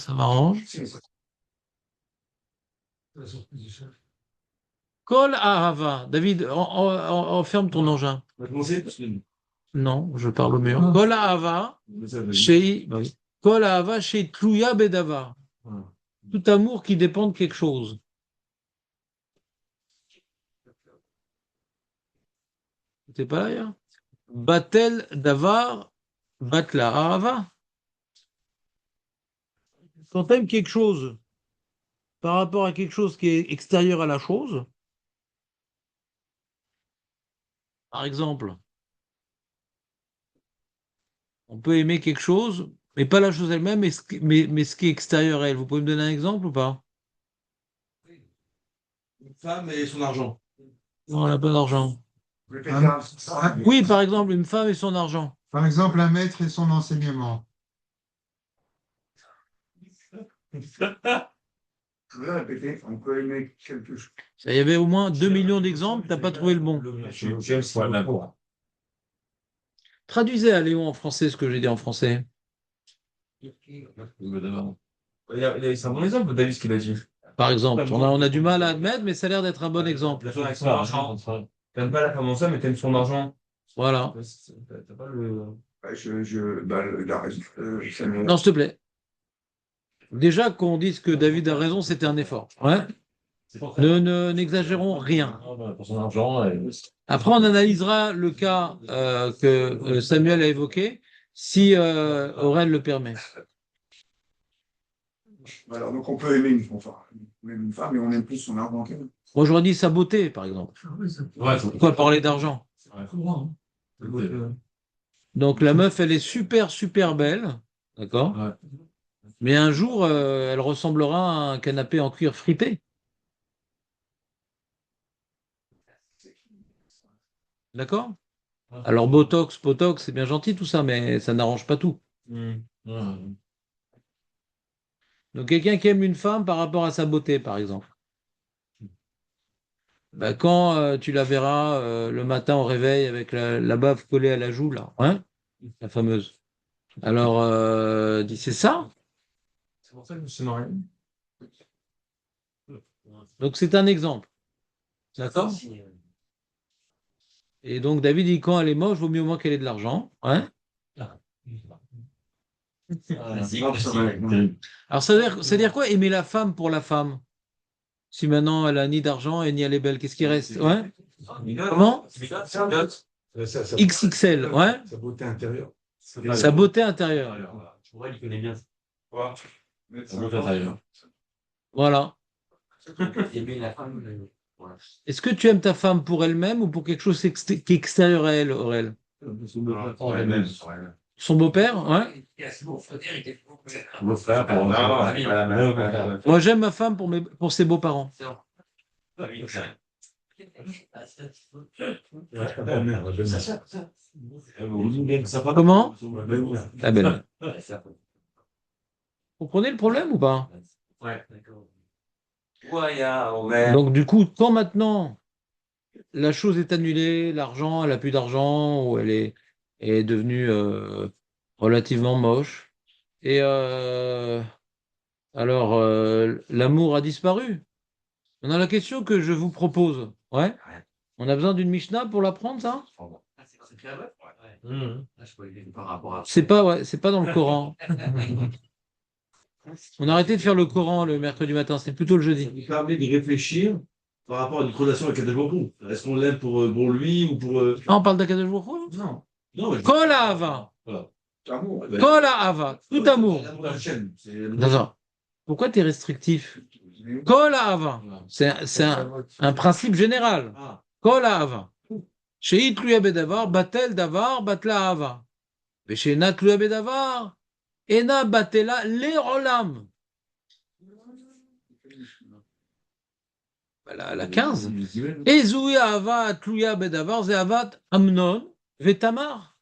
Ça m'arrange. Kol Ahava. David, ferme ton engin. Non, je parle au mur. Kol Ahava, Shei. Kol Ahava, Shei Tluya Bedavar. Tout amour qui dépend de quelque chose. T'es pas là, hier? Batel Davar, Batla Ahava. Quand t'aimes quelque chose par rapport à quelque chose qui est extérieur à la chose, par exemple, on peut aimer quelque chose, mais pas la chose elle-même, mais ce qui est extérieur à elle. Vous pouvez me donner un exemple ou pas? Une femme et son argent. Non, on n'a pas d'argent. Un- Oui, par exemple, une femme et son argent. Par exemple, un maître et son enseignement. Je voudrais répéter, on peut aimer quelque chose. Il y avait au moins 2 millions d'exemples, t'as pas trouvé le bon. Traduisez à Léon en français ce que j'ai dit en français. C'est un bon exemple, David, ce qu'il a dit. Par exemple, on a du mal à admettre, mais ça a l'air d'être un bon exemple. La femme avec son argent. T'aimes pas la femme en soi, mais t'aimes son argent. Voilà. T'as pas le. Non, s'il te plaît. Déjà, qu'on dise que David a raison, c'était un effort. Ouais. N'exagérons rien. Pour son argent. Après, on analysera le cas que Samuel a évoqué, si Aurel le permet. Alors, donc on peut aimer une femme et on aime plus son argent qu'elle. Moi, j'aurais dit sa beauté, par exemple. Ouais, Pourquoi parler d'argent? Donc, la meuf, elle est super, super belle. D'accord? Ouais. Mais un jour, elle ressemblera à un canapé en cuir fripé. D'accord? Alors, Botox, c'est bien gentil tout ça, mais ça n'arrange pas tout. Donc, quelqu'un qui aime une femme par rapport à sa beauté, par exemple. Bah, quand tu la verras le matin au réveil avec la bave collée à la joue, là, hein, la fameuse. Alors, dis, c'est ça? C'est pour ça que je ne rien. Donc, c'est un exemple. D'accord? Et donc, David dit, quand elle est moche, vaut mieux au moins qu'elle ait de l'argent. Hein? Alors, ça veut dire quoi aimer la femme pour la femme? Si maintenant elle a ni d'argent et ni elle est belle, qu'est-ce qui reste? Ouais? Comment? XXL, ouais? Sa beauté intérieure. Sa beauté intérieure. Je vois, il connaît bien. Voilà. Aimer la femme. Est-ce que tu aimes ta femme pour elle-même ou pour quelque chose qui est extérieur à elle, Aurel? Son beau-père, ouais? Moi, j'aime ma femme pour ses beaux-parents. Comment? La belle. Vous comprenez le problème ou pas? Ouais. Donc, du coup, quand maintenant la chose est annulée, l'argent, elle a plus d'argent, ou elle est devenue relativement moche, et alors l'amour a disparu. On a la question que je vous propose. Ouais? On a besoin d'une Mishnah pour l'apprendre, ça? C'est pas, ouais, c'est pas dans le Coran. On a arrêté de faire le Coran le mercredi matin, c'est plutôt le jeudi. Il permet de réfléchir par rapport à notre relation avec Kadesh Baruch Hu. Est-ce qu'on l'aime pour lui ou pour. Ah, on parle d'Akadosh Baruch Hu? Non. Non, mais Kol Ahava. Voilà. Amour. Kol Ahava. Tout amour. L'amour d'Hachem. D'accord. Pourquoi tu es restrictif? Kol Ahava. C'est un principe général. Ah. Kol Ahava. Shei tluya bedavar, batel davar, batla ahava. Ve'she'ena tluya bedavar, ena batela le'olam. La 15. Ezoui ahava tluya bedavar, ze avat Amnon ve'Tamar.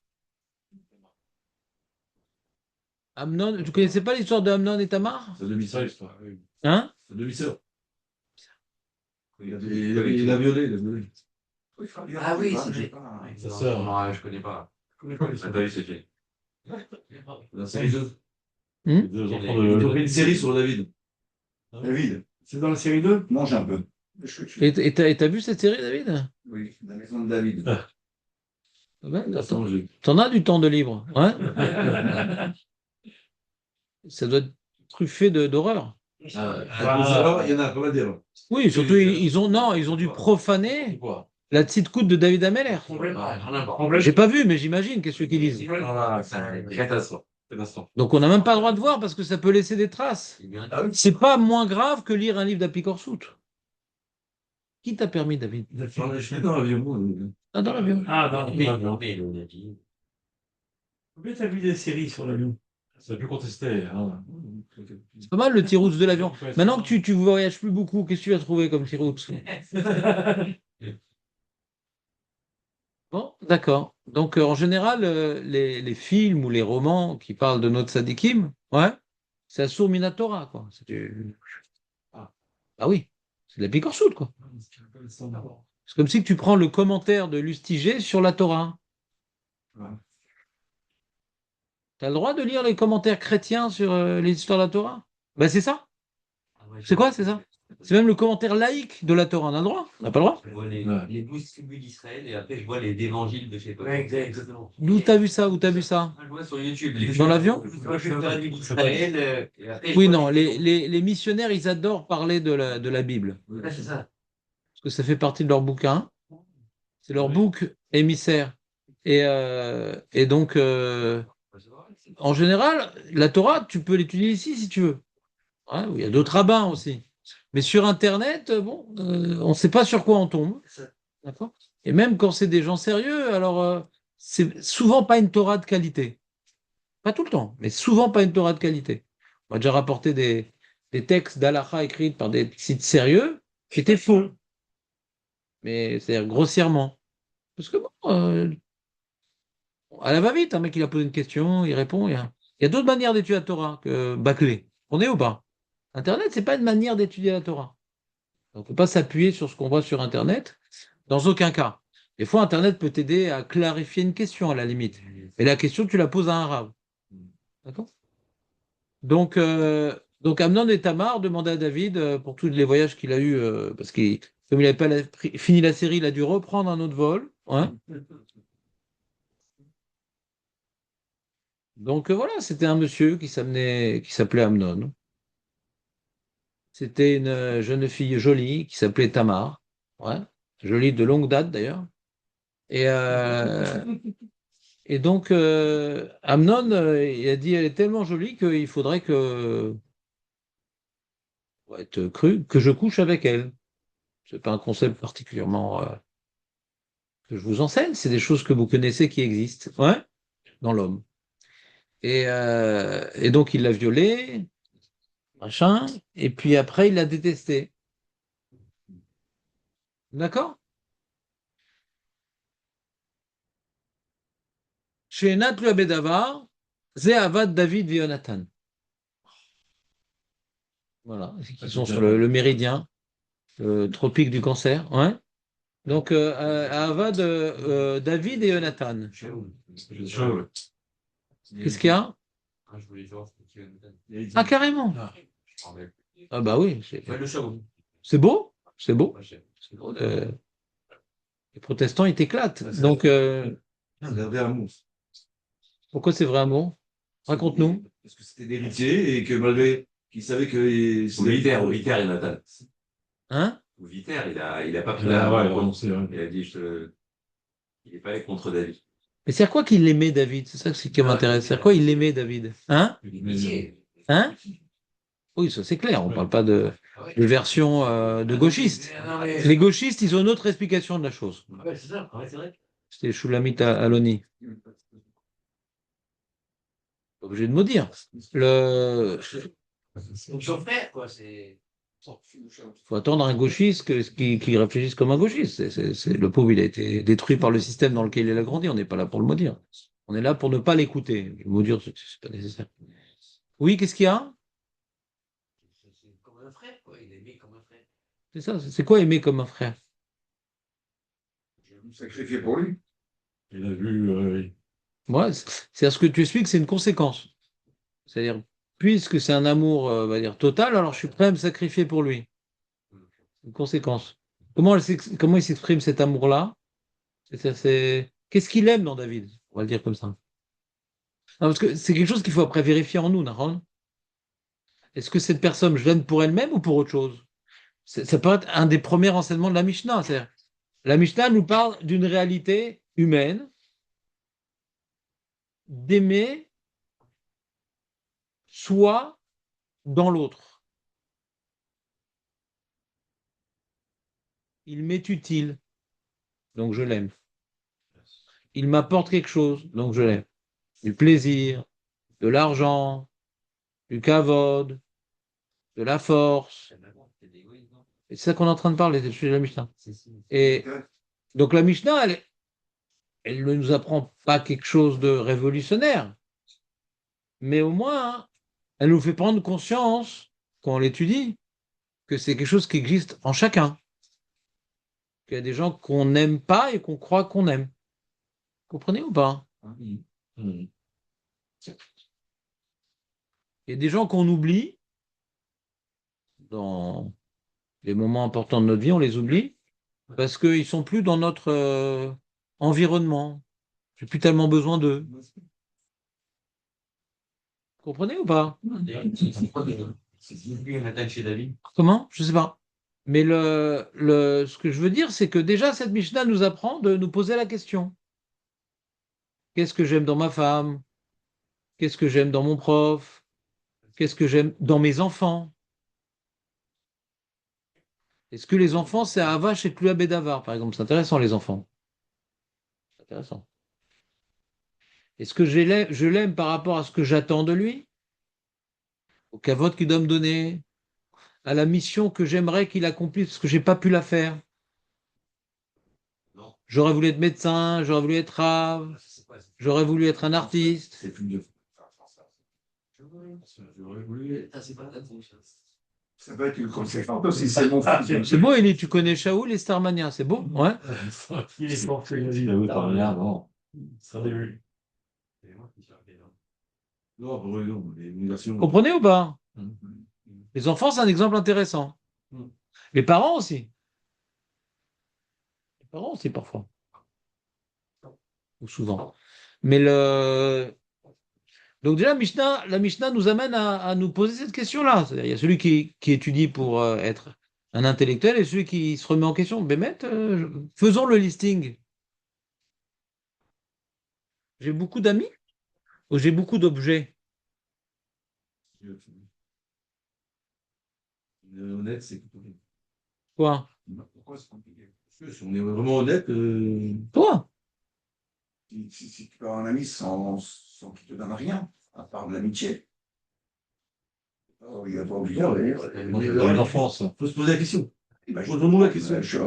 Amnon, tu connaissais pas l'histoire de Amnon et Tamar? C'est demi-sœur, l'histoire. Hein? C'est demi-sœur. Il a violé. Ah oui, c'est Sa sœur. Non, je connais pas. Je connais pas les David, c'est fait. C'est les deux. Hmm. Les deux enfants de... Ils ont fait une série sur David. David, C'est dans la série 2? mange un peu. Et t'as vu cette série, David? Oui, la maison de David. Ouais, Attends, t'en as du temps de libre, ouais? Ça doit être truffé d'horreur. Alors, il y en a pas mal d'erreurs. Oui, surtout ils ont dû profaner la petite coude de David Ameller. J'ai pas vu, mais j'imagine qu'est-ce qu'ils disent. Donc on n'a même pas le droit de voir parce que ça peut laisser des traces. C'est pas moins grave que lire un livre d'Apicorsout. Qui t'a permis, David? Je suis dans l'avion. Ah, dans l'avion. Ah, non, combien t'as vu des séries sur l'avion? Ça peut contester. Hein. C'est pas mal le T-Roots de l'avion. Maintenant que tu voyages plus beaucoup, qu'est-ce que tu as trouvé comme T-Roots? Bon, d'accord. Donc en général, les films ou les romans qui parlent de notre Sadikim, ouais, c'est Assur Minatora, quoi. Ah oui, c'est de la picorsoute, quoi. C'est comme si tu prends le commentaire de Lustiger sur la Torah. Ouais. Tu as le droit de lire les commentaires chrétiens sur les histoires de la Torah? Ben c'est ça. C'est quoi, c'est ça? C'est même le commentaire laïque de la Torah. On a le droit? On n'a pas le droit? Je vois les 12 tribus d'Israël et après je vois les évangiles de chez toi. Exactement. D'où t'as vu ça? Où t'as vu ça? Je vois sur YouTube. Dans l'avion? Je vois juste la Bible d'Israël. Et après, je Oui, vois non, les missionnaires, ils adorent parler de la Bible. Ouais, c'est ça. Parce que ça fait partie de leur bouquin. C'est leur bouc émissaire. Et donc, en général, la Torah, tu peux l'étudier ici si tu veux. Ouais, il y a d'autres rabbins aussi. Mais sur Internet, bon, on ne sait pas sur quoi on tombe. D'accord? Et même quand c'est des gens sérieux, alors c'est souvent pas une Torah de qualité. Pas tout le temps, mais souvent pas une Torah de qualité. On m'a déjà rapporté des textes d'Halakha écrits par des sites sérieux qui étaient faux. Mais c'est-à-dire grossièrement. Parce que bon, à la va-vite, un mec il a posé une question, il répond. Il y a d'autres manières d'étudier la Torah que bâcler. On est ou pas? Internet, c'est pas une manière d'étudier la Torah. On ne peut pas s'appuyer sur ce qu'on voit sur Internet, dans aucun cas. Des fois, Internet peut t'aider à clarifier une question à la limite. Et la question, tu la poses à un rave. D'accord? Donc Amnon et Tamar demandaient à David, pour tous les voyages qu'il a eus, parce que comme il n'avait pas fini la série, il a dû reprendre un autre vol. Hein. Donc voilà, c'était un monsieur qui s'appelait Amnon. C'était une jeune fille jolie qui s'appelait Tamar. Ouais, jolie de longue date d'ailleurs. Et, et donc Amnon, il a dit, elle est tellement jolie qu'il faudrait que, pour être cru, que je couche avec elle. C'est pas un concept particulièrement que je vous enseigne, c'est des choses que vous connaissez qui existent, ouais, dans l'homme. Et donc il l'a violée, machin, et puis après il l'a détestée. D'accord? Chez Natlu Abedavar, Zé Avad David Vionathan. Voilà, qui sont sur le méridien, tropique du cancer, ouais. Donc, à Avad, David et Jonathan. Qu'est-ce qu'il y a? Je voulais savoir ce que tu veux. Ah, carrément. Ah bah oui, Le show. c'est beau, c'est beau. Pas cher. C'est beau, les protestants, ils t'éclatent. Donc, Regardez amour. pourquoi c'est vrai amour? Raconte-nous. Parce que c'était l'héritier et que malgré qu'il savait que Au Viter, il a Hein? Au Viter, il a pas pris il la a main. renoncé. Ouais. Il a dit, il n'est pas allé contre David. Mais c'est à quoi qu'il l'aimait, David? C'est ça qui m'intéresse. C'est à quoi il l'aimait, David? Hein? Hein? Oui, ça c'est clair. On ne parle pas de version de gauchistes. Les gauchistes, ils ont une autre explication de la chose. Ouais, c'est ça, ouais, c'est vrai. C'était Shulamit Aloni. Pas obligé de me dire. Donc son frère, quoi, c'est. Faut attendre un gauchiste qui réfléchisse comme un gauchiste. Le pauvre, il a été détruit par le système dans lequel il a grandi. On n'est pas là pour le maudire. On est là pour ne pas l'écouter. Le maudire, c'est pas nécessaire. Oui, qu'est-ce qu'il y a? C'est comme un frère, quoi. Il est aimé comme un frère. C'est ça. C'est quoi aimer comme un frère? Je vais me sacrifier pour lui. Il a vu. Ouais, c'est à ce que tu expliques, c'est une conséquence. C'est-à-dire, puisque c'est un amour, on va dire, total, alors je suis prêt à me sacrifier pour lui. Une conséquence. Comment il s'exprime cet amour-là? Qu'est-ce qu'il aime dans David? On va le dire comme ça. Non, parce que c'est quelque chose qu'il faut après vérifier en nous, Nahon. Est-ce que cette personne, je l'aime pour elle-même ou pour autre chose? Ça peut être un des premiers enseignements de la Mishnah. La Mishnah nous parle d'une réalité humaine, d'aimer soi dans l'autre. Il m'est utile, donc je l'aime. Il m'apporte quelque chose, donc je l'aime. Du plaisir, de l'argent, du kavod, de la force. Et c'est ça qu'on est en train de parler, c'est le sujet de la Mishnah. Et donc la Mishnah, elle ne nous apprend pas quelque chose de révolutionnaire, mais au moins, hein, elle nous fait prendre conscience, quand on l'étudie, que c'est quelque chose qui existe en chacun. Qu'il y a des gens qu'on n'aime pas et qu'on croit qu'on aime. Vous comprenez ou pas? Mhm. Il y a des gens qu'on oublie dans les moments importants de notre vie, on les oublie parce qu'ils sont plus dans notre environnement. J'ai plus tellement besoin d'eux. Vous comprenez ou pas? Chez David. Comment? Je sais pas. Mais ce que je veux dire, c'est que déjà, cette Mishnah nous apprend de nous poser la question. Qu'est-ce que j'aime dans ma femme? Qu'est-ce que j'aime dans mon prof? Qu'est-ce que j'aime dans mes enfants? Est-ce que les enfants, c'est Ava chez Kluya Bedavar, par exemple? C'est intéressant, les enfants. C'est intéressant. Est-ce que je l'aime par rapport à ce que j'attends de lui? Au kavod qu'il doit me donner? À la mission que j'aimerais qu'il accomplisse parce que j'ai pas pu la faire? Non. J'aurais voulu être médecin, j'aurais voulu être rave, j'aurais voulu être un artiste. C'est plus mieux. J'aurais voulu. C'est pas la conscience. Ça peut être une conséquence aussi, c'est mon fils. C'est beau, Elie, tu connais Shaoul et Starmania, c'est beau, ouais. Il est porté, vas-y. Ah oui, par là, non. Ça début. C'est moi qui suis arrivé là. Non, pour eux, non. L'émulation. Vous comprenez ou pas? Mhm. Les enfants, c'est un exemple intéressant. Mm. Les parents aussi. Les parents aussi, parfois. Ou souvent. Mais donc déjà, la Mishnah nous amène à nous poser cette question-là. C'est-à-dire, il y a celui qui étudie pour être un intellectuel et celui qui se remet en question. Bémet, faisons le listing. J'ai beaucoup d'amis ou j'ai beaucoup d'objets? Honnête, c'est compliqué. Quoi? Pourquoi c'est compliqué? Parce que si on est vraiment honnête, Toi? Si tu peux avoir un ami sans qu'il te donne rien, à part de l'amitié. Oh, il n'y a pas obligé. dans l'enfance, il faut se poser la question. Posons-nous la question. Tu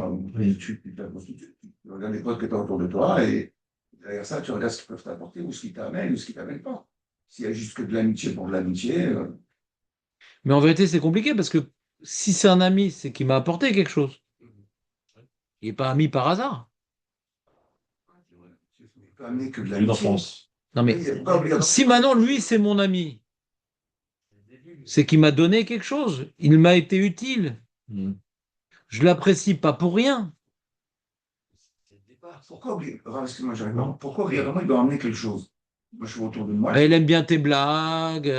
regardes les potes que tu as autour de toi et derrière ça, tu regardes ce qu'ils peuvent t'apporter ou ce qu'ils t'amènent ou ce qu'ils ne t'amènent pas. S'il y a juste que de l'amitié pour de l'amitié, Mais en vérité, c'est compliqué parce que si c'est un ami, c'est qu'il m'a apporté quelque chose. Il n'est pas ami par hasard. tu peux amener que de Une l'amitié. enfance. Non mais Il y a pas obligatoirement- si maintenant lui c'est mon ami, c'est qu'il m'a donné quelque chose. Il m'a été utile. Mm. Je l'apprécie pas pour rien. C'est le départ. Pourquoi excuse-moi, j'arrive pas. Pourquoi obligatoirement il doit amener quelque chose? Moi, je suis autour de moi. Elle aime bien tes blagues.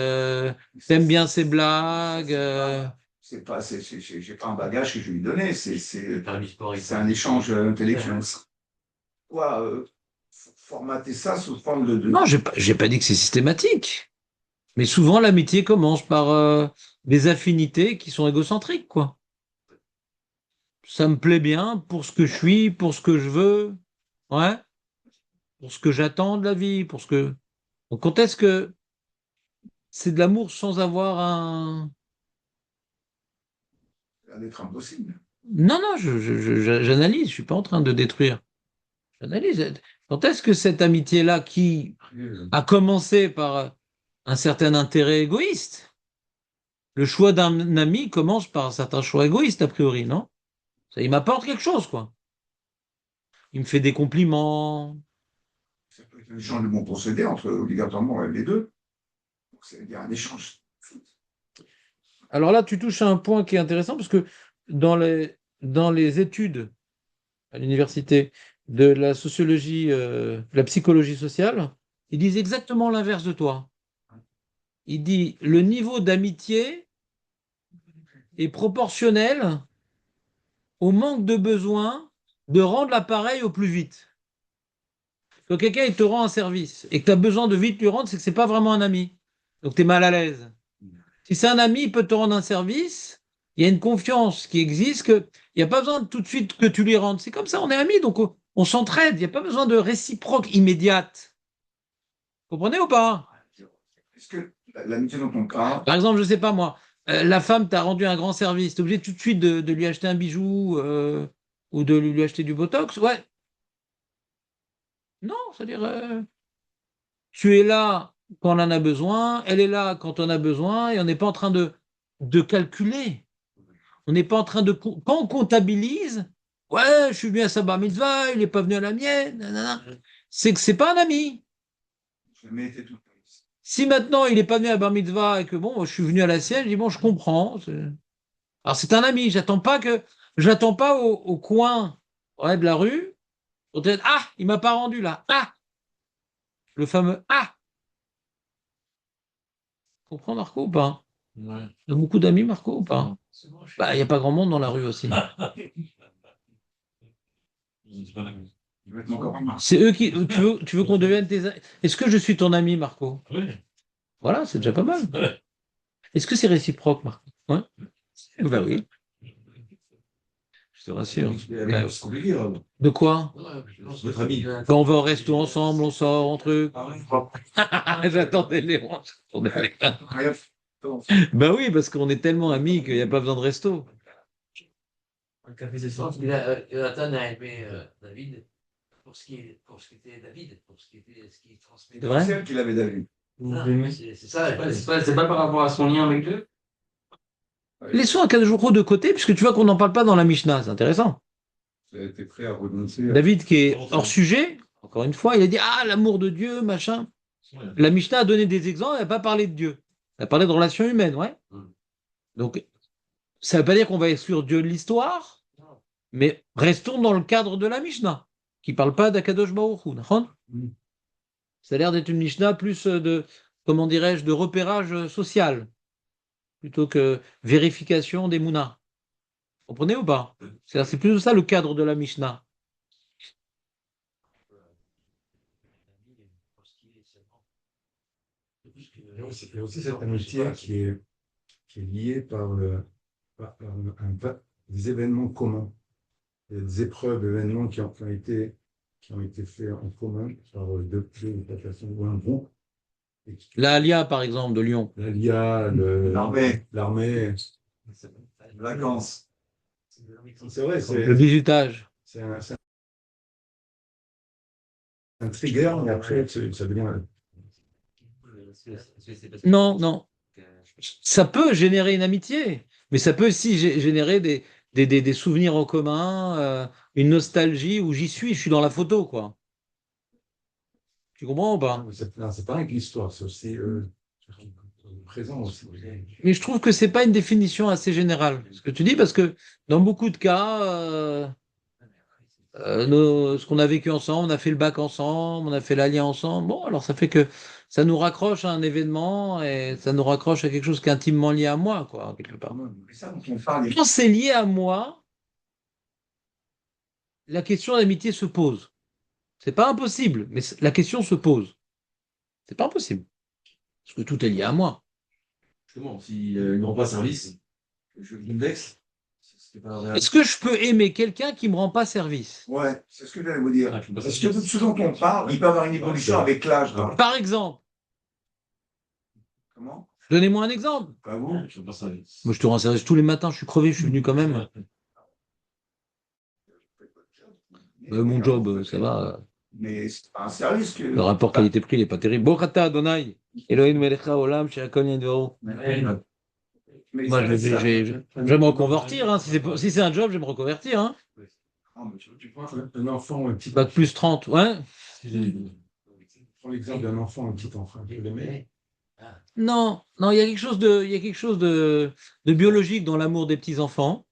T'aimes bien ses blagues. C'est pas, j'ai pas un bagage que je vais lui donner, c'est Permis sport, c'est un échange intellectuel. Quoi, formater ça sous forme de. Non, j'ai pas dit que c'est systématique. Mais souvent l'amitié commence par des affinités qui sont égocentriques, quoi. Ça me plaît bien pour ce que je suis, pour ce que je veux, ouais, pour ce que j'attends de la vie, pour ce que. Donc, quand est-ce que c'est de l'amour sans avoir un. D'être impossible. Non, non, j'analyse, je suis pas en train de détruire. J'analyse. Quand est-ce que cette amitié-là, qui a commencé par un certain intérêt égoïste, le choix d'un ami commence par un certain choix égoïste, a priori, non? Ça, il m'apporte quelque chose, quoi. Il me fait des compliments. Ça peut être un échange de bons procédés entre obligatoirement les deux. Donc, c'est-à-dire un échange Alors là, tu touches à un point qui est intéressant parce que dans les études à l'université de la sociologie, de la psychologie sociale, ils disent exactement l'inverse de toi. Il dit le niveau d'amitié est proportionnel au manque de besoin de rendre l'appareil au plus vite. Quand quelqu'un il te rend un service et que tu as besoin de vite lui rendre, c'est que c'est pas vraiment un ami. Donc tu es mal à l'aise. Si c'est un ami, il peut te rendre un service, il y a une confiance qui existe, qu'il n'y a pas besoin de tout de suite que tu lui rendes. C'est comme ça, on est amis, donc on s'entraide, il n'y a pas besoin de réciproque immédiate. Vous comprenez ou pas? Est-ce que l'amitié dont on parle, Par exemple, je ne sais pas moi, la femme t'a rendu un grand service, tu es obligé tout de suite de lui acheter un bijou ou de lui acheter du Botox? Ouais. Non, c'est-à-dire, tu es là quand on en a besoin, elle est là quand on a besoin, et on n'est pas en train de calculer. On n'est pas en train de... Quand on comptabilise, ouais, je suis venu à sa bar mitzvah, il n'est pas venu à la mienne, nanana. C'est que c'est pas un ami. je m'étais tout. Si maintenant il n'est pas venu à bar mitzvah et que bon, je suis venu à la sienne, je dis bon, je comprends. Alors c'est un ami, j'attends pas au coin ouais, de la rue pour te dire ah, il m'a pas rendu là. Ah, le fameux ah. Tu comprends Marco ou pas? Ouais. Il y a beaucoup d'amis Marco ou pas? Bah, il n'y a pas grand monde dans la rue aussi. Je vais être encore un C'est eux qui. Tu veux qu'on devienne tes amis? Est-ce que je suis ton ami, Marco? Oui. Voilà, c'est déjà pas mal. Ouais. Est-ce que c'est réciproque, Marco? Ouais. Bah oui, je te rassure. C'est compliqué, hein. De quoi? Votre ami. Quand on va au resto ensemble, on sort, on truc. J'attendais Léon. Bah oui, parce qu'on est tellement amis qu'il n'y a pas besoin de resto. Je pense Jonathan a aimé David pour ce qui était David, pour ce qui était ce qu'il transmettait. C'est vrai? C'est elle qui l'avait David. C'est ça. C'est pas par rapport à son lien avec Dieu? Laissons un Kadejoucho de côté, puisque tu vois qu'on n'en parle pas dans la Mishnah, c'est intéressant. Tu as été prêt à renoncer. David, qui est hors sujet, encore une fois, il a dit ah, l'amour de Dieu, machin. La Mishnah a donné des exemples, elle n'a pas parlé de Dieu. Elle a parlé de relations humaines, ouais. Donc, ça ne veut pas dire qu'on va exclure Dieu de l'histoire, mais restons dans le cadre de la Mishnah, qui ne parle pas d'Akadosh Baruch Hu, d'accord. Ça a l'air d'être une Mishnah plus de, comment dirais-je, de repérage social, plutôt que vérification des Mounas. Vous comprenez ou pas? C'est plus ça le cadre de la Mishnah. Il y a aussi cette amitié qui est liée par des événements communs, des épreuves, événements qui ont été faits en commun par deux ou trois personnes ou un groupe. La Alia, par exemple, de Lyon. L'ALIA, l'armée, Vacances. c'est vrai, Le bizutage. c'est un trigger, mais après, ça devient. Non, non. Ça peut générer une amitié, mais ça peut aussi générer des souvenirs en commun, une nostalgie où j'y suis, je suis dans la photo, quoi. Tu comprends ou pas? C'est pas avec l'histoire, c'est aussi présent aussi. Mais je trouve que c'est pas une définition assez générale, ce que tu dis, parce que dans beaucoup de cas, ce qu'on a vécu ensemble, on a fait le bac ensemble, on a fait l'alliance ensemble. Bon, alors ça fait que ça nous raccroche à un événement et ça nous raccroche à quelque chose qui est intimement lié à moi, quoi, quelque part. Mais ça, dont on parle, Quand c'est lié à moi, la question d'amitié se pose. C'est pas impossible, mais la question se pose. C'est pas impossible. Parce que tout est lié à moi. Justement, s'il ne me rend pas service, je me vexe. C'est pas vrai. Est-ce que je peux aimer quelqu'un qui me rend pas service? ouais, c'est ce que j'allais vous dire. Ah, je peux pas Parce que tout ce dont on parle, il peut avoir une évolution avec l'âge. Par exemple, Comment? donnez-moi un exemple. Pas vous? Je me rends pas service. Moi, je te rends service tous les matins, je suis crevé, je suis venu quand même. Mon job, ça va. Mais c'est pas un service que. Le rapport qualité-prix, il n'est pas terrible. Bochata Adonai, Elohim Melecha Olam, Sheakol Yedvero. Mais Moi, ça, je vais me reconvertir. Hein. Si c'est un job, je vais me reconvertir. Hein. Non, mais tu prends un enfant, un petit Bac plus 30, ouais. prends l'exemple d'un enfant, un petit enfant, tu l'aimais. Non, non, il y a quelque chose de biologique dans l'amour des petits-enfants.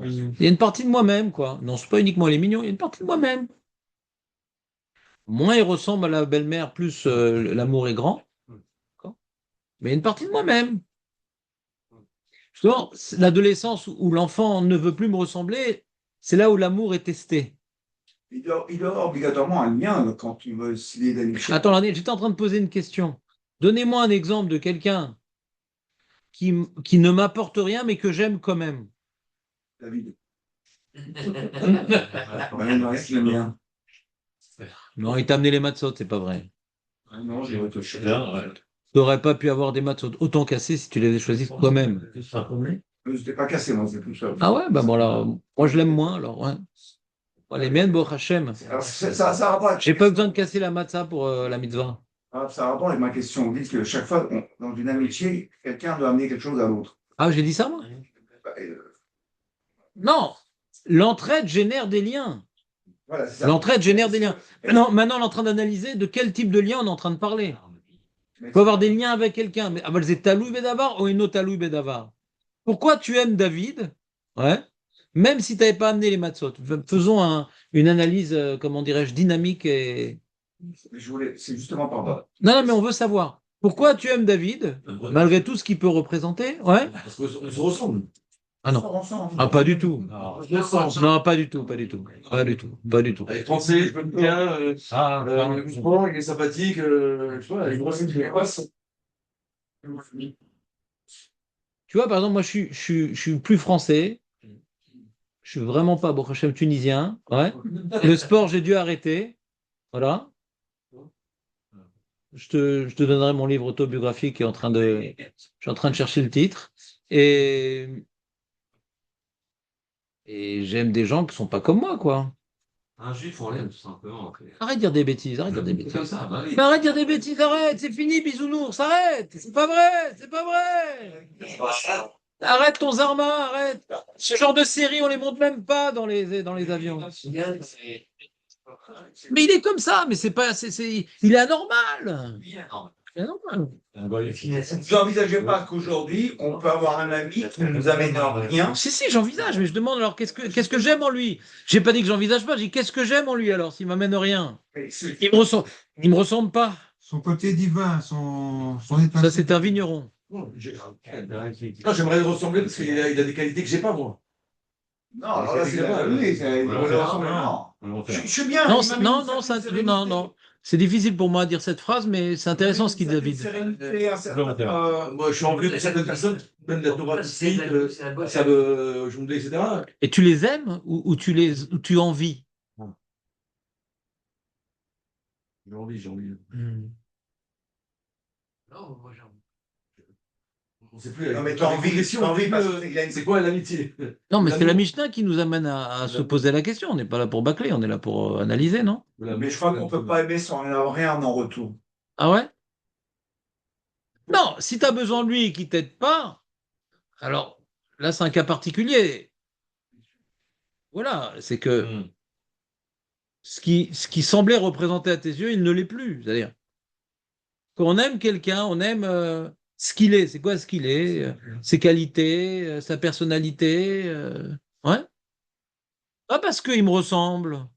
Il y a une partie de moi-même, quoi. Non, c'est pas uniquement les mignons, il y a une partie de moi-même. Moins il ressemble à la belle-mère, plus l'amour est grand. D'accord. Mais il y a une partie de moi-même. Justement, l'adolescence où l'enfant ne veut plus me ressembler, c'est là où l'amour est testé. Il doit avoir obligatoirement un lien quand tu veux se lier d'amitié. Attends, René, j'étais en train de poser une question. Donnez-moi un exemple de quelqu'un qui ne m'apporte rien, mais que j'aime quand même. David. Ben, non, c'est le mien. Non, il t'a amené les matzot, c'est pas vrai. Ah non, j'ai retouché. Tu n'aurais pas pu avoir des matzot autant cassés si tu les avais choisis toi-même. Je n'étais pas cassé, moi, c'est tout ça. Ah ouais, bah bon, alors, moi je l'aime moins, alors, ouais. Moi, les miennes, Baruch Hashem. Alors, ça a rapport avec- J'ai pas besoin de casser la matzah pour la mitzvah. Ça a rapport avec ma question. Vous dites que chaque fois, dans une amitié, quelqu'un doit amener quelque chose à l'autre. Ah, j'ai dit ça, moi? Bah, Non, l'entraide génère des liens. voilà, c'est ça. L'entraide génère des liens. Maintenant, on est en train d'analyser de quel type de lien on est en train de parler. Il faut avoir des liens avec quelqu'un. Mais Aval c'est Taloui Bedavar ou Eno Taloui Bedavar. Pourquoi tu aimes David? Ouais. Même si tu n'avais pas amené les matzot. Faisons une analyse, comment dirais-je, dynamique et. C'est justement par là. Non, non, mais on veut savoir. Pourquoi tu aimes David, malgré tout ce qu'il peut représenter? Ouais. Parce qu'on se ressemble. Ah non. Ah, pas du tout. Non, pas du tout, pas du tout. Pas du tout, pas du tout. Il est français, je peux bien. Je comprends, il est sympathique. Je sais pas, il est Tu vois, par exemple, moi, je suis plus français. Je suis vraiment pas, Baruch Hashem, tunisien. Ouais. Le sport, j'ai dû arrêter. Voilà. Je te donnerai mon livre autobiographique qui est je suis en train de chercher le titre. Et j'aime des gens qui sont pas comme moi, quoi. Un juif, on l'aime tout simplement. Arrête de dire des bêtises, arrête de dire des bêtises. Comme ça, bah oui. Mais arrête de dire des bêtises, arrête, c'est fini, bisounours, arrête, c'est pas vrai, c'est pas vrai. Arrête ton Zarma, arrête. Ce genre de série, on les monte même pas dans les avions. Mais il est comme ça, mais c'est pas, il est anormal. Il est anormal. Vous n'envisagez pas qu'aujourd'hui, on peut avoir un ami qui ne nous amène en rien. Si, j'envisage, mais je demande alors qu'est-ce que j'aime en lui? J'ai pas dit que j'envisage pas, j'ai dit qu'est-ce que j'aime en lui alors s'il m'amène rien? Il me ressemble pas. Son côté divin, son état. Ça, c'est un vigneron. Non, j'aimerais le ressembler parce qu'il a des qualités que j'ai pas, moi. Non, alors là, c'est la oui, je suis bien. Non. C'est difficile pour moi de dire cette phrase, mais c'est intéressant ce qu'il dit, David. Moi, je suis envieux de certaines personnes qui prennent la Torah ici, savent jongler, etc. Et tu les aimes ou tu envies? J'ai envie. Non, moi j'ai envie. On sait plus. Non, mais t'as envie parce qu'il a une- C'est quoi l'amitié? Non, mais c'est la Mishnah qui nous amène à se poser la question. On n'est pas là pour bâcler, on est là pour analyser, non? Mais je crois qu'on ne peut pas aimer sans avoir rien en retour. Ah ouais? Non, si tu as besoin de lui et qu'il t'aide pas, alors là, c'est un cas particulier. Voilà, c'est que ce qui semblait représenter à tes yeux, il ne l'est plus. C'est-à-dire, quand on aime quelqu'un, on aime ce qu'il est. C'est quoi ce qu'il est? Ses qualités, sa personnalité. Ouais. Pas parce qu'il me ressemble.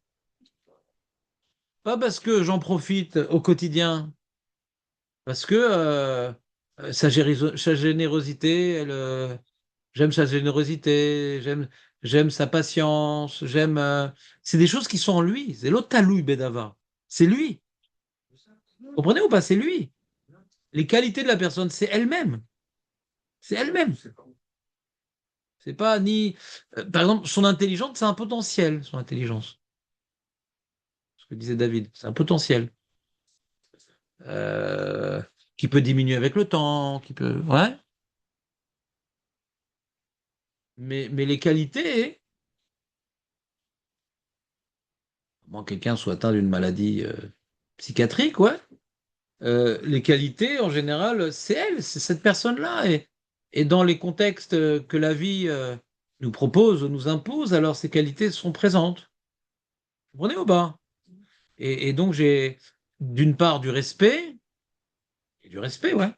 Pas parce que j'en profite au quotidien. Parce que sa générosité, j'aime sa générosité, j'aime sa patience, c'est des choses qui sont en lui. C'est l'Otalou Bedava. C'est lui. Vous comprenez ou pas? C'est lui. Les qualités de la personne, c'est elle-même. C'est elle-même. C'est pas ni. Par exemple, son intelligence, c'est un potentiel, son intelligence. Ce que disait David, c'est un potentiel. Qui peut diminuer avec le temps, qui peut. Ouais. Mais les qualités, moi, quelqu'un soit atteint d'une maladie psychiatrique, ouais. Les qualités, en général, c'est elle, c'est cette personne-là. Et dans les contextes que la vie nous propose, nous impose, alors ces qualités sont présentes. Vous comprenez ou pas? Et donc, j'ai d'une part du respect, ouais.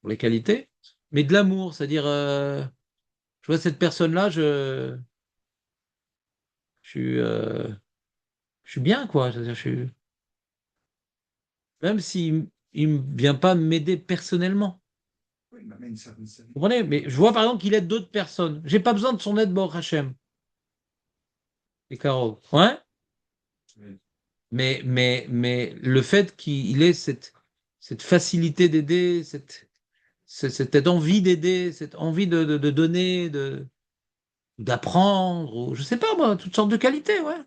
pour les qualités, mais de l'amour, c'est-à-dire, je vois cette personne-là, suis, euh, je suis bien, quoi. C'est-à-dire, même s'il ne vient pas m'aider personnellement. Oui, il m'amène une certaine Vous comprenez? Mais je vois par exemple qu'il aide d'autres personnes. J'ai pas besoin de son aide, Baruch Hashem. Et Caro. Ouais? Oui. Mais le fait qu'il ait cette facilité d'aider, cette envie d'aider, cette envie de donner, d'apprendre, ou je sais pas moi, toutes sortes de qualités, ouais.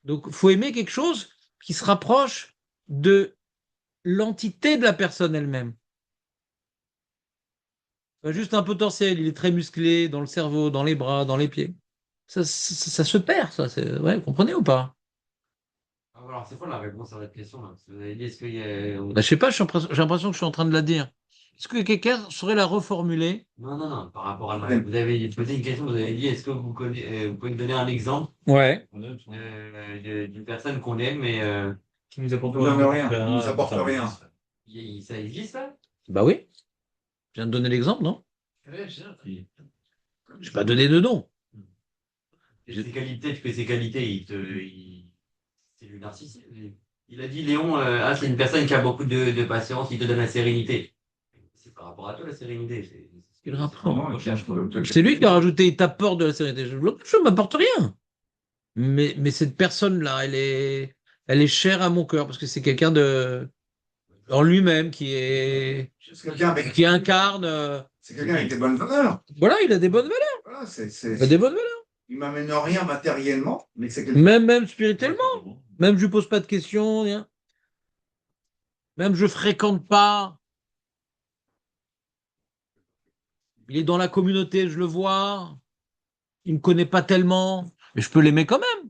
Donc, il faut aimer quelque chose qui se rapproche de l'entité de la personne elle-même. Pas juste un potentiel, il est très musclé dans le cerveau, dans les bras, dans les pieds. Ça se perd, ça. Ouais, vous comprenez ou pas? Ah, alors, c'est quoi la réponse à votre question là? Parce que vous avez dit, est-ce qu'il y a. Bah, je sais pas, j'ai l'impression que je suis en train de la dire. Est-ce que quelqu'un saurait la reformuler? Non, non, non, par rapport à vous avez posé une question, vous avez dit, est-ce que vous pouvez me donner un exemple Ouais. d'une personne qu'on aime, mais Qui nous apporte Il nous donne rien, il nous apporte rien. ça existe là? Bah oui. Je viens de donner l'exemple, non? Ouais, je sais. Je vais pas donner de nom. Et ses qualités, tu fais ses qualités, c'est du narcissisme. Il a dit, Léon, c'est une personne qui a beaucoup de patience, il te donne la sérénité. C'est par rapport à toi la sérénité. Quel rapport? C'est lui qui a rajouté il t'apporte de la sérénité. Je ne m'apporte rien. Mais cette personne-là, elle est chère à mon cœur parce que c'est quelqu'un de en lui-même qui incarne. C'est quelqu'un avec des bonnes valeurs. Voilà, il a des bonnes valeurs. Voilà, Il a des bonnes valeurs. il m'amène rien matériellement, mais c'est quelqu'un. Même spirituellement. Même je lui pose pas de questions, rien. Même je fréquente pas. Il est dans la communauté, je le vois. Il me connaît pas tellement, mais je peux l'aimer quand même.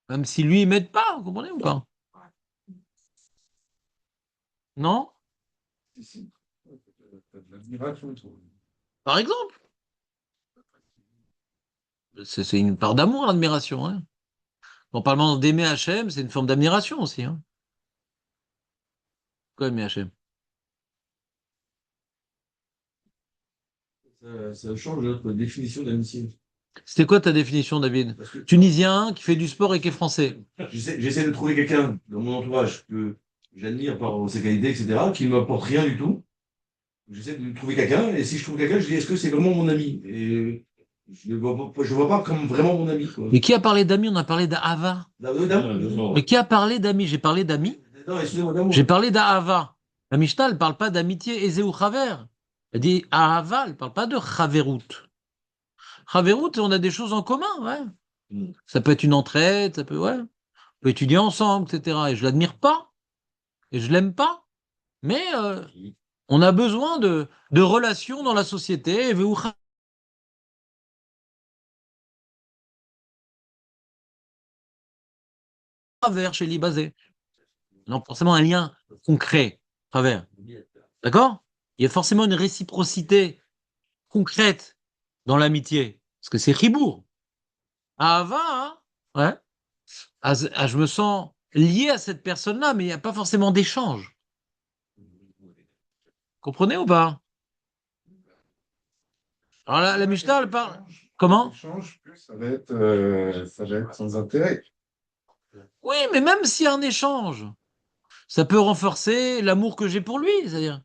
Même si lui, il m'aide pas, vous comprenez ou pas? Non? Par exemple. C'est une part d'amour, l'admiration. Hein. En parlant d'aimer Hachem, c'est une forme d'admiration aussi. Hein. Quoi aimer Hachem? Ça change notre définition d'amitié. C'était quoi ta définition, David? Parce que Tunisien, qui fait du sport et qui est français. j'essaie de trouver quelqu'un dans mon entourage que j'admire par ses qualités, etc., qui ne m'apporte rien du tout. J'essaie de trouver quelqu'un, et si je trouve quelqu'un, je dis est-ce que c'est vraiment mon ami? Et je vois pas comme vraiment mon ami. Quoi. Mais qui a parlé d'amis? On a parlé d'Ahava. Mais qui a parlé d'amis? J'ai parlé d'amis. Non, excusez-moi, d'amour. J'ai parlé d'Ahava. La Mishnah, elle ne parle pas d'amitié, Ezeu Chaver. Elle dit Ahava, elle ne parle pas de Chaverout. Chaverout, on a des choses en commun, ouais. Ça peut être une entraide, ça peut, ouais. On peut étudier ensemble, etc. Et je l'admire pas, et je l'aime pas. Mais on a besoin de relations dans la société. Ezeu Chaver chez Libazé. Non, forcément un lien concret, travers. D'accord? Il y a forcément une réciprocité concrète dans l'amitié. Parce que c'est Ribourg. Ahava, hein? Ouais. Je me sens lié à cette personne-là, mais il n'y a pas forcément d'échange. Comprenez ou pas? Alors la Mishnah, elle parle. Comment? L'échange, plus ça va être sans intérêt. Oui, mais même s'il y a un échange, ça peut renforcer l'amour que j'ai pour lui, c'est-à-dire.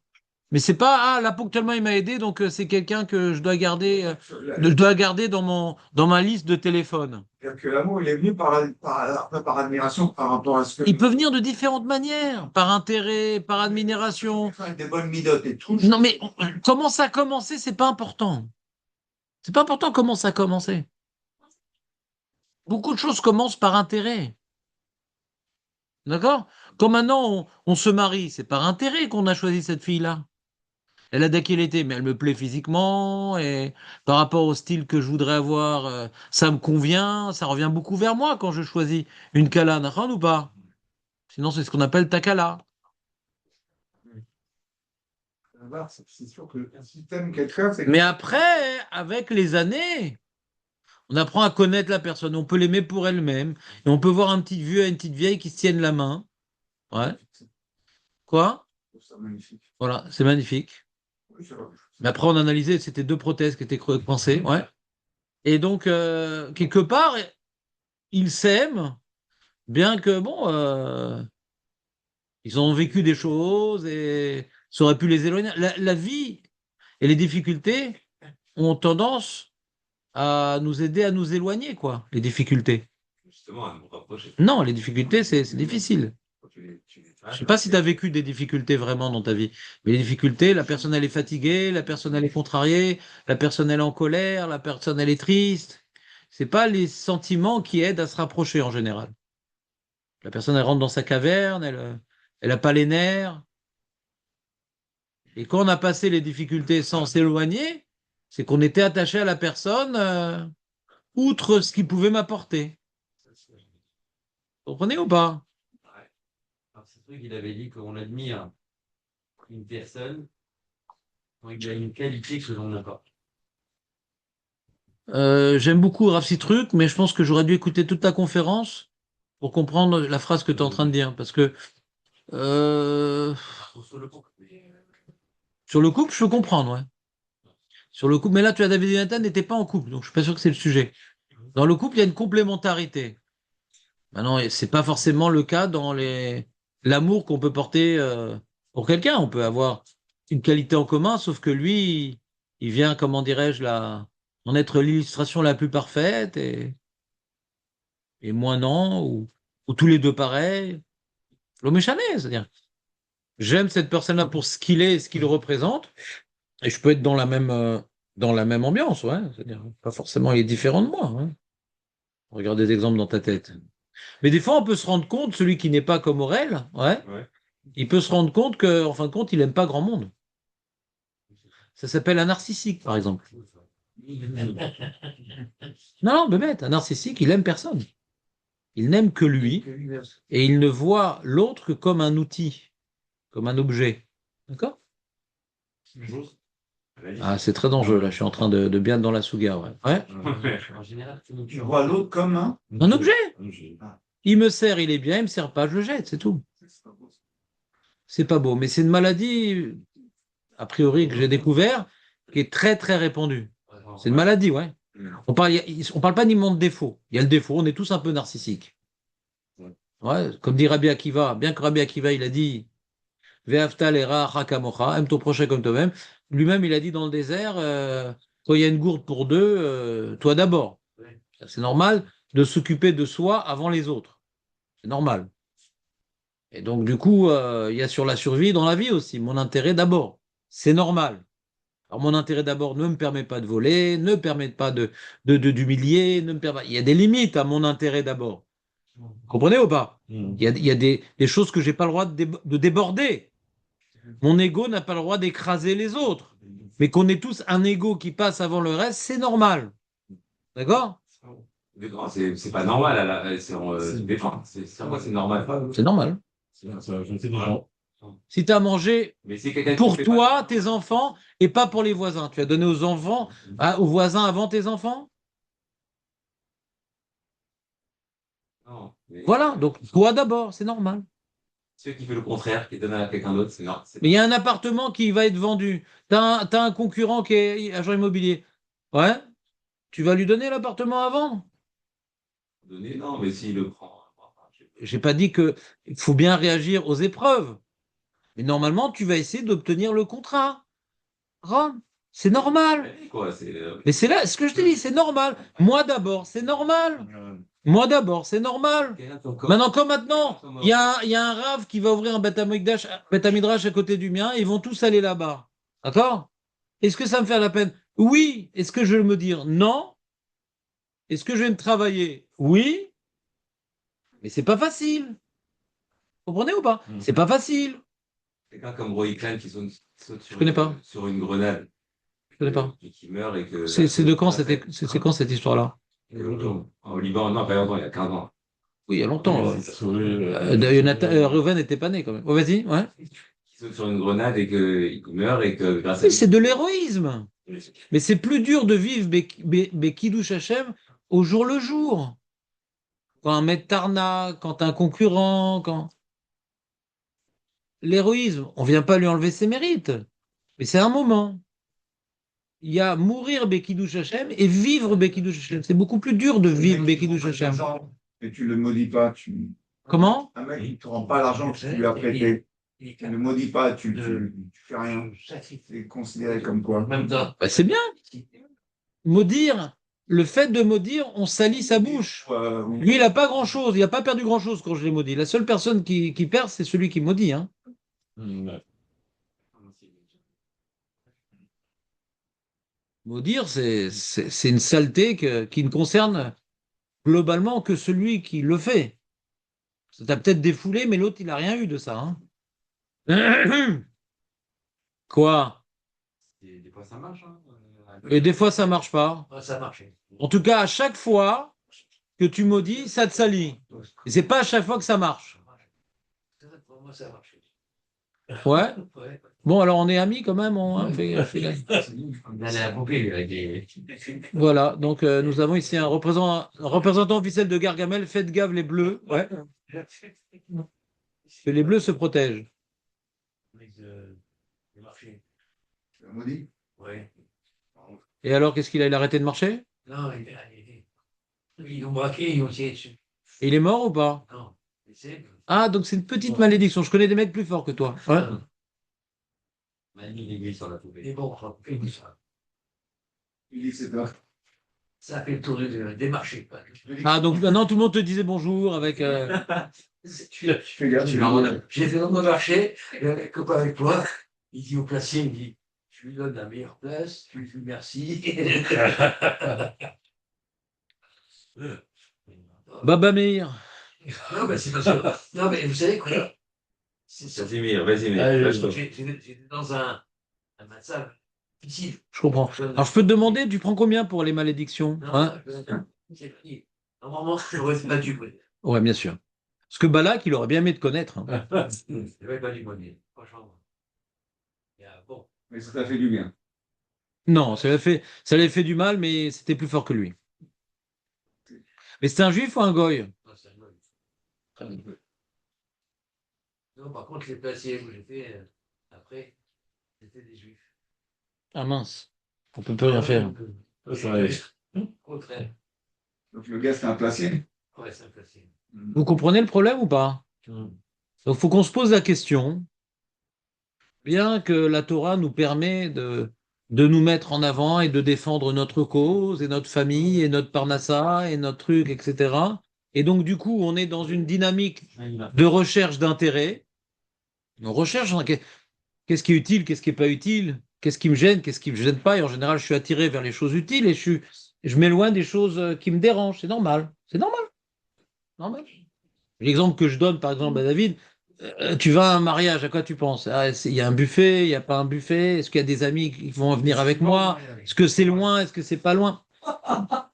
Mais c'est pas là ponctuellement il m'a aidé, donc c'est quelqu'un que je dois garder dans ma liste de téléphone. C'est-à-dire que l'amour, il est venu par admiration par rapport à ce que. Il peut venir de différentes manières, par intérêt, par admiration. Avec des bonnes midotes et tout. Non, mais comment ça a commencé, c'est pas important. C'est pas important comment ça a commencé. Beaucoup de choses commencent par intérêt. D'accord? Quand maintenant on se marie, c'est par intérêt qu'on a choisi cette fille-là. Elle a des qualités, mais elle me plaît physiquement, et par rapport au style que je voudrais avoir, ça me convient, ça revient beaucoup vers moi quand je choisis une kala, d'accord ou pas? Sinon, c'est ce qu'on appelle ta kala. C'est sûr que si tu aimes quelqu'un, c'est. Mais après, avec les années, on apprend à connaître la personne, on peut l'aimer pour elle-même, et on peut voir un petit vieux et une petite vieille qui se tiennent la main. Ouais. Quoi? C'est magnifique. Voilà, c'est magnifique. Oui, c'est vrai. Mais après, on a analysé, c'était 2 prothèses qui étaient coincées. Ouais. Et donc, quelque part, ils s'aiment, bien que, bon, ils ont vécu des choses et ça aurait pu les éloigner. La vie et les difficultés ont tendance à nous aider à nous éloigner, quoi, les difficultés. Justement, à nous rapprocher. Non, les difficultés, c'est difficile. Je sais pas si tu as vécu des difficultés vraiment dans ta vie, mais les difficultés, la personne elle est fatiguée, la personne elle est contrariée, la personne elle est en colère, la personne elle est triste. C'est pas les sentiments qui aident à se rapprocher en général. La personne elle rentre dans sa caverne, elle a pas les nerfs. Et quand on a passé les difficultés sans s'éloigner, c'est qu'on était attaché à la personne, outre ce qu'il pouvait m'apporter. Vous comprenez ou pas? Ouais. Alors, c'est vrai qu'il avait dit qu'on admire une personne quand il a une qualité que l'on n'a pas. J'aime beaucoup Rav Citruc, mais je pense que j'aurais dû écouter toute ta conférence pour comprendre la phrase que tu es en train de dire. Parce que Sur le coup. sur le couple, je peux comprendre, ouais. Sur le couple, mais là, tu as David et Nathan n'étaient pas en couple, donc je suis pas sûr que c'est le sujet. Dans le couple, il y a une complémentarité. Maintenant, c'est pas forcément le cas dans l'amour qu'on peut porter pour quelqu'un. On peut avoir une qualité en commun, sauf que lui, il vient, comment dirais-je, en être l'illustration la plus parfaite et moi non, ou tous les deux pareils. L'homme est chané, c'est-à-dire, j'aime cette personne-là pour ce qu'il est et ce qu'il représente, et je peux être dans la même ambiance, ouais. C'est-à-dire, pas forcément il est différent de moi. Hein. Regarde des exemples dans ta tête. Mais des fois, on peut se rendre compte, celui qui n'est pas comme Aurel, ouais, Ouais. il peut se rendre compte que, en fin de compte, il aime pas grand monde. Ça s'appelle un narcissique, par exemple. Non, non, bête, un narcissique, il aime personne. Il n'aime que lui, et il ne voit l'autre que comme un outil, comme un objet. D'accord? Ah, c'est très dangereux, là, je suis en train de bien être dans la souga, ouais. Ouais. En général, Tu vois l'autre comme un. Un objet. Ah, Il me sert, il est bien, il me sert pas, je le jette, c'est tout. c'est pas beau, ça. C'est pas beau, mais c'est une maladie, a priori, que j'ai découvert, qui est très, très répandue. C'est une maladie, ouais. On parle pas uniquement de défaut. Il y a le défaut, on est tous un peu narcissiques. Ouais, comme dit Rabbi Akiva, bien que Rabbi Akiva, il a dit Ve'afta l'era hakamocha, aime ton prochain comme toi-même. Lui-même, il a dit dans le désert, quand il y a une gourde pour deux, toi d'abord. C'est normal de s'occuper de soi avant les autres. C'est normal. Et donc, du coup, il y a sur la survie dans la vie aussi, mon intérêt d'abord. C'est normal. Alors, mon intérêt d'abord ne me permet pas de voler, ne permet pas d'humilier, ne me permet... il y a des limites à mon intérêt d'abord. Vous comprenez ou pas? Il y a des choses que j'ai pas le droit de déborder. Mon ego n'a pas le droit d'écraser les autres. Mais qu'on ait tous un ego qui passe avant le reste, c'est normal. D'accord? Mais non, c'est pas normal, c'est défend. Moi, c'est normal. C'est normal. Si tu as mangé Mais c'est quelqu'un pour qui fait toi, tes enfants, et pas pour les voisins, tu as donné aux enfants, aux voisins avant tes enfants? Non, mais Voilà, donc toi d'abord, c'est normal. ceux qui font le contraire, qui donnent à quelqu'un d'autre, c'est normal. Mais il y a un appartement qui va être vendu. T'as un concurrent qui est agent immobilier. Ouais, tu vas lui donner l'appartement avant? Donné, non, mais s'il le prend. J'ai pas dit que il faut bien réagir aux épreuves. Mais normalement, tu vas essayer d'obtenir le contrat. Ron, c'est normal. Quoi, Mais c'est là ce que je te dis, c'est normal. Moi d'abord, c'est normal. Moi d'abord, c'est normal. Maintenant, comme maintenant, il y a un rave qui va ouvrir un Beth Amidrash à côté du mien, et ils vont tous aller là-bas. D'accord? Est-ce que ça me fait la peine? Oui. Est-ce que je vais me dire non? Est-ce que je vais me travailler? Oui. Mais c'est pas facile. Vous comprenez ou pas? C'est pas facile. Quelqu'un comme Roy Klein qui saute Je connais pas. sur une grenade. Je connais pas. Et qui meurt et que. C'est de quand c'est quand cette histoire-là? Au Liban, non, pas longtemps, il y a 15 ans. Oui, il y a longtemps. Reuven n'était pas né quand même. Oh, vas-y, ouais. Qui saute sur une grenade et qu'il meurt et que grâce à Oui, lui. c'est de l'héroïsme. Mais c'est plus dur de vivre Kiddush Hashem au jour le jour. Quand un maître Tarna, quand un concurrent, quand. l'héroïsme, on ne vient pas lui enlever ses mérites, mais c'est un moment. Il y a mourir Bekidouch Hashem et vivre Bekidouch Hashem. C'est beaucoup plus dur de vivre Bekidouch Hashem. Et tu le maudis pas, tu. Comment? Un mec, il te rend pas l'argent que tu lui as prêté. Tu ne le maudis pas, tu fais rien. C'est considéré comme quoi? Bah, c'est bien. Maudire, le fait de maudire, on salit sa bouche. Lui, il n'a pas grand-chose, il n'a pas perdu grand-chose quand je l'ai maudit. La seule personne qui perd, c'est celui qui maudit. Hein. Maudire, c'est une saleté qui ne concerne globalement que celui qui le fait. Ça t'a peut-être défoulé, mais l'autre, il n'a rien eu de ça. Hein. Quoi? Des fois, ça marche. Hein. Et des fois, ça marche pas. Ça marche. En tout cas, à chaque fois que tu maudis, ça te salit. Et c'est pas à chaque fois que ça marche. Pour moi, ça marche. Ouais. Bon, alors on est amis quand même. Voilà, donc nous avons ici un représentant officiel de Gargamel. Faites gaffe les bleus. Ouais. Que les bleus se protègent. Maudit? Ouais. Et alors, qu'est-ce qu'il a? Il a arrêté de marcher? Non, ils l'ont braqué, ils ont tiré dessus. Et il est mort ou pas? Non. Ah, donc c'est une petite malédiction. Je connais des mecs plus forts que toi. Ouais. On a mis l'aiguille sur la poubelle. Mais bon, ça. Il dit c'est toi. Ça a fait le tour des marchés. Ah, donc maintenant tout le monde te disait bonjour avec. J'ai fait dans mon marché, un copain avec toi, il dit au placier, il dit, je lui donne la meilleure place, je lui dis merci. Baba Meir. Non, mais c'est parce que. Non, mais vous savez quoi? Vas-y, Mir, vas-y, Mir. J'étais dans un massage difficile. Je comprends. Alors je peux te demander, tu prends combien pour les malédictions? Hein? Normalement, j'aurais pas dû. Ouais, bien sûr. Parce que Balak, il aurait bien aimé te connaître. Hein. J'aurais pas dû monnaie, franchement. Bon. Mais ça t'a fait du bien. Non, ça lui a fait du mal, mais c'était plus fort que lui. Mais c'était un juif ou un goy? Non, c'est un goy. Non, par contre, les placiers où j'étais, après, c'était des juifs. Ah mince, on peut plus rien faire. Contraire. Donc le gars, c'est un placier. Ouais, c'est un placier. Vous comprenez le problème ou pas? Donc il faut qu'on se pose la question, bien que la Torah nous permet de nous mettre en avant et de défendre notre cause et notre famille et notre parnassa et notre truc, etc. Et donc du coup, on est dans une dynamique de recherche d'intérêt. On recherche qu'est-ce qui est utile, qu'est-ce qui n'est pas utile, qu'est-ce qui me gêne, qu'est-ce qui ne me gêne pas. Et en général, je suis attiré vers les choses utiles et je m'éloigne des choses qui me dérangent. C'est normal. C'est normal. Normal. L'exemple que je donne, par exemple, à David, tu vas à un mariage, à quoi tu penses? Ah, il y a un buffet, il n'y a pas un buffet? Est-ce qu'il y a des amis qui vont venir avec moi? Est-ce que c'est loin? Est-ce que c'est pas loin?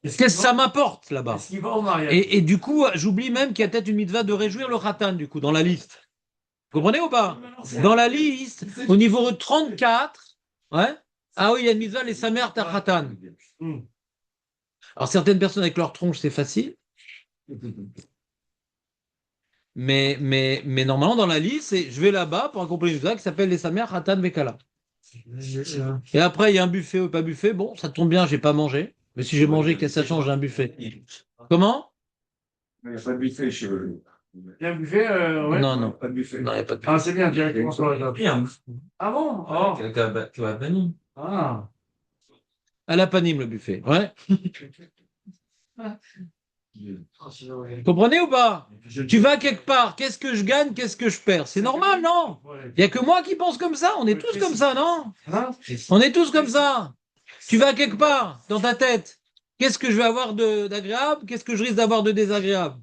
Qu'est-ce que ça m'apporte là-bas? Et du coup, j'oublie même qu'il y a peut-être une mitzvah de réjouir le khatan, du coup, dans la liste. Vous comprenez ou pas? Dans la liste, au niveau 34, ouais. Ah oui, il y a une mitzvah, les samer khatan. Alors, certaines personnes avec leur tronche, c'est facile. Mais normalement, dans la liste, je vais là-bas pour accomplir une mitzvah qui s'appelle les samer khatan vekala. Et après, il y a un buffet ou pas buffet. Bon, ça tombe bien, j'ai pas mangé. Mais si j'ai mangé, qu'est-ce que ça change d'un buffet? Comment? Il n'y a pas de buffet chez eux. Il y a un buffet, ouais. Non. Pas de buffet. Non, il n'y a pas de buffet. Ah, c'est bien, directement sur la table. Ah bon? Oh. Ah. À la panime, le buffet. Ouais. Vous comprenez ou pas? Tu vas quelque part, qu'est-ce que je gagne, qu'est-ce que je perds? C'est normal, non? Il n'y a que moi qui pense comme ça. On est tous comme ça, non? On est tous comme ça. Tu vas quelque part, dans ta tête. Qu'est-ce que je vais avoir d'agréable? Qu'est-ce que je risque d'avoir de désagréable?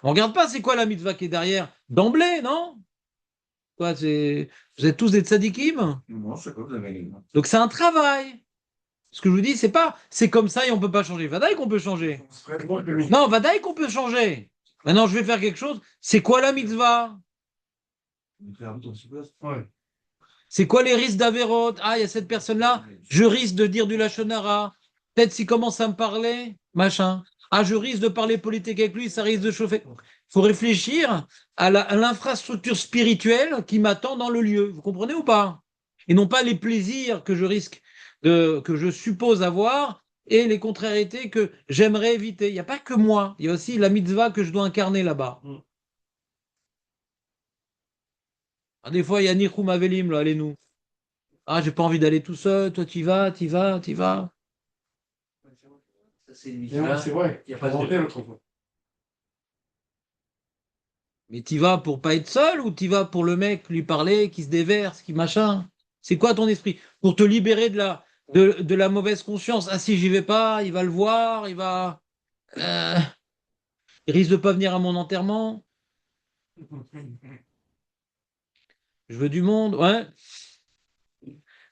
On regarde pas c'est quoi la mitzvah qui est derrière. D'emblée, non? Quoi, vous êtes tous des tzadikim? Non, je sais pas, vous avez. Donc c'est un travail. Ce que je vous dis, c'est comme ça et on peut pas changer. Vadaï qu'on peut changer. Non, vadaï qu'on peut changer. Maintenant, je vais faire quelque chose. C'est quoi la mitzvah? C'est quoi les risques d'Averot? Ah, il y a cette personne-là. Je risque de dire du lachonara. Peut-être s'il commence à me parler, machin. Ah, je risque de parler politique avec lui, ça risque de chauffer. faut réfléchir à l'infrastructure spirituelle qui m'attend dans le lieu. Vous comprenez ou pas? Et non pas les plaisirs que je risque que je suppose avoir et les contrariétés que j'aimerais éviter. Il n'y a pas que moi, il y a aussi la mitzvah que je dois incarner là-bas. Ah, des fois, il y a Nichum Avelim, là, allez-nous. Ah, j'ai pas envie d'aller tout seul, toi t'y vas, t'y vas, t'y vas. Ça, c'est une C'est vrai. Il n'y a pas de l'autre fois. Mais t'y vas pour pas être seul ou t'y vas pour le mec lui parler, qui se déverse, qui machin? C'est quoi ton esprit? Pour te libérer de la mauvaise conscience. Ah, si j'y vais pas, il va le voir, euh, il risque de pas venir à mon enterrement. Je veux du monde, ouais.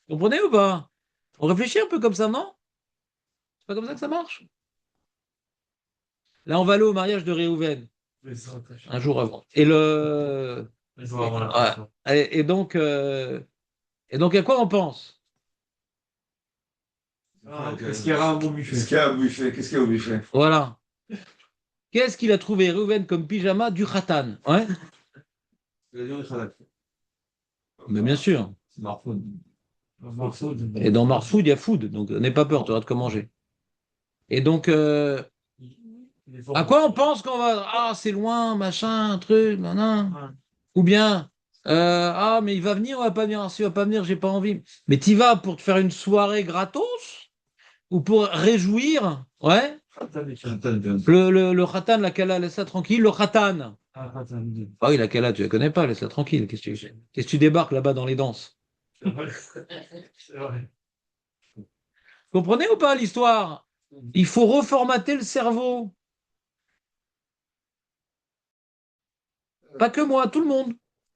Vous comprenez ou pas? On réfléchit un peu comme ça, non? C'est pas comme ça que ça marche. Là, on va aller au mariage de Réhouven, un jour avant. Ouais. Et donc, à quoi on pense? Est-ce qu'il y aura un bon buffet? Qu'est-ce qu'il y a au buffet? Qu'est-ce qu'il y a au buffet? Voilà. Qu'est-ce qu'il a trouvé, Réhouven, comme pyjama du khatan? Ouais. Mais bien sûr. Et dans Marfoud, il y a food, donc n'aie pas peur, tu auras de quoi manger. Et donc, à quoi on pense qu'on va... Ah, c'est loin, machin, un truc, nan. Ou bien, ah, mais il va venir, on va pas venir. Ah, s'il va pas venir, j'ai pas envie. Mais t'y vas pour te faire une soirée gratos ou pour réjouir, ouais. Le khatan, la kala, laisse-la tranquille. Le khatan. Ah oui, la kala, tu la connais pas, laisse-la tranquille. Qu'est-ce que tu débarques là-bas dans les danses? Comprenez ou pas l'histoire? Il faut reformater le cerveau. Pas que moi, tout le monde.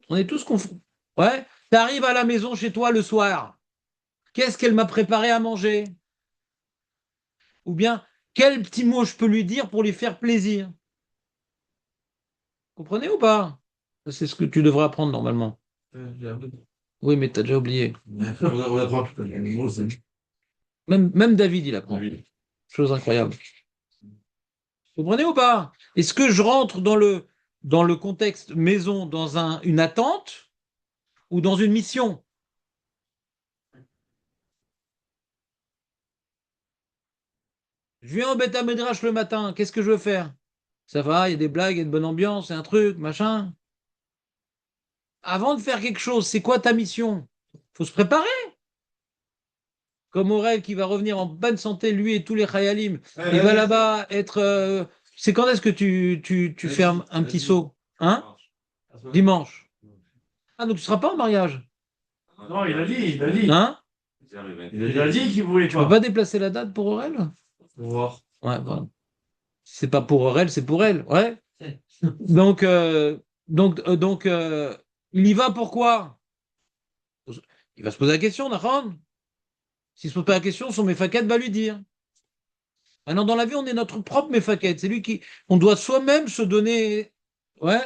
On est tous confondus. Ouais. Tu arrives à la maison chez toi le soir. Qu'est-ce qu'elle m'a préparé à manger? Ou bien, quel petit mot je peux lui dire pour lui faire plaisir? Comprenez ou pas? Ça, c'est ce que tu devrais apprendre normalement. Oui, mais tu as déjà oublié. On apprend tout à l'heure. Même David, il apprend. Chose incroyable. Comprenez ou pas? Est-ce que je rentre dans le contexte maison, dans une attente ou dans une mission? Je viens au Beth Midrash le matin, qu'est-ce que je veux faire? Ça va, il y a des blagues, il y a une bonne ambiance, c'est un truc, machin. Avant de faire quelque chose, c'est quoi ta mission? Faut se préparer. Comme Aurel qui va revenir en bonne santé, lui et tous les Khayalim. Il va là-bas être. C'est quand est-ce que tu fais un petit saut? Hein? Dimanche. Ah, donc tu ne seras pas en mariage? Non, il a dit. Hein? Il a dit qu'il voulait Tu peux pas. pas déplacer la date pour Aurel? voir. Ouais, voilà. Si c'est pas pour Aurel, c'est pour elle. Ouais. Donc, il y va pourquoi? Il va se poser la question, Nahon. S'il se pose pas la question, son méfaquette va lui dire. Maintenant, dans la vie, on est notre propre méfaquette. C'est lui qui. On doit soi-même se donner. Ouais.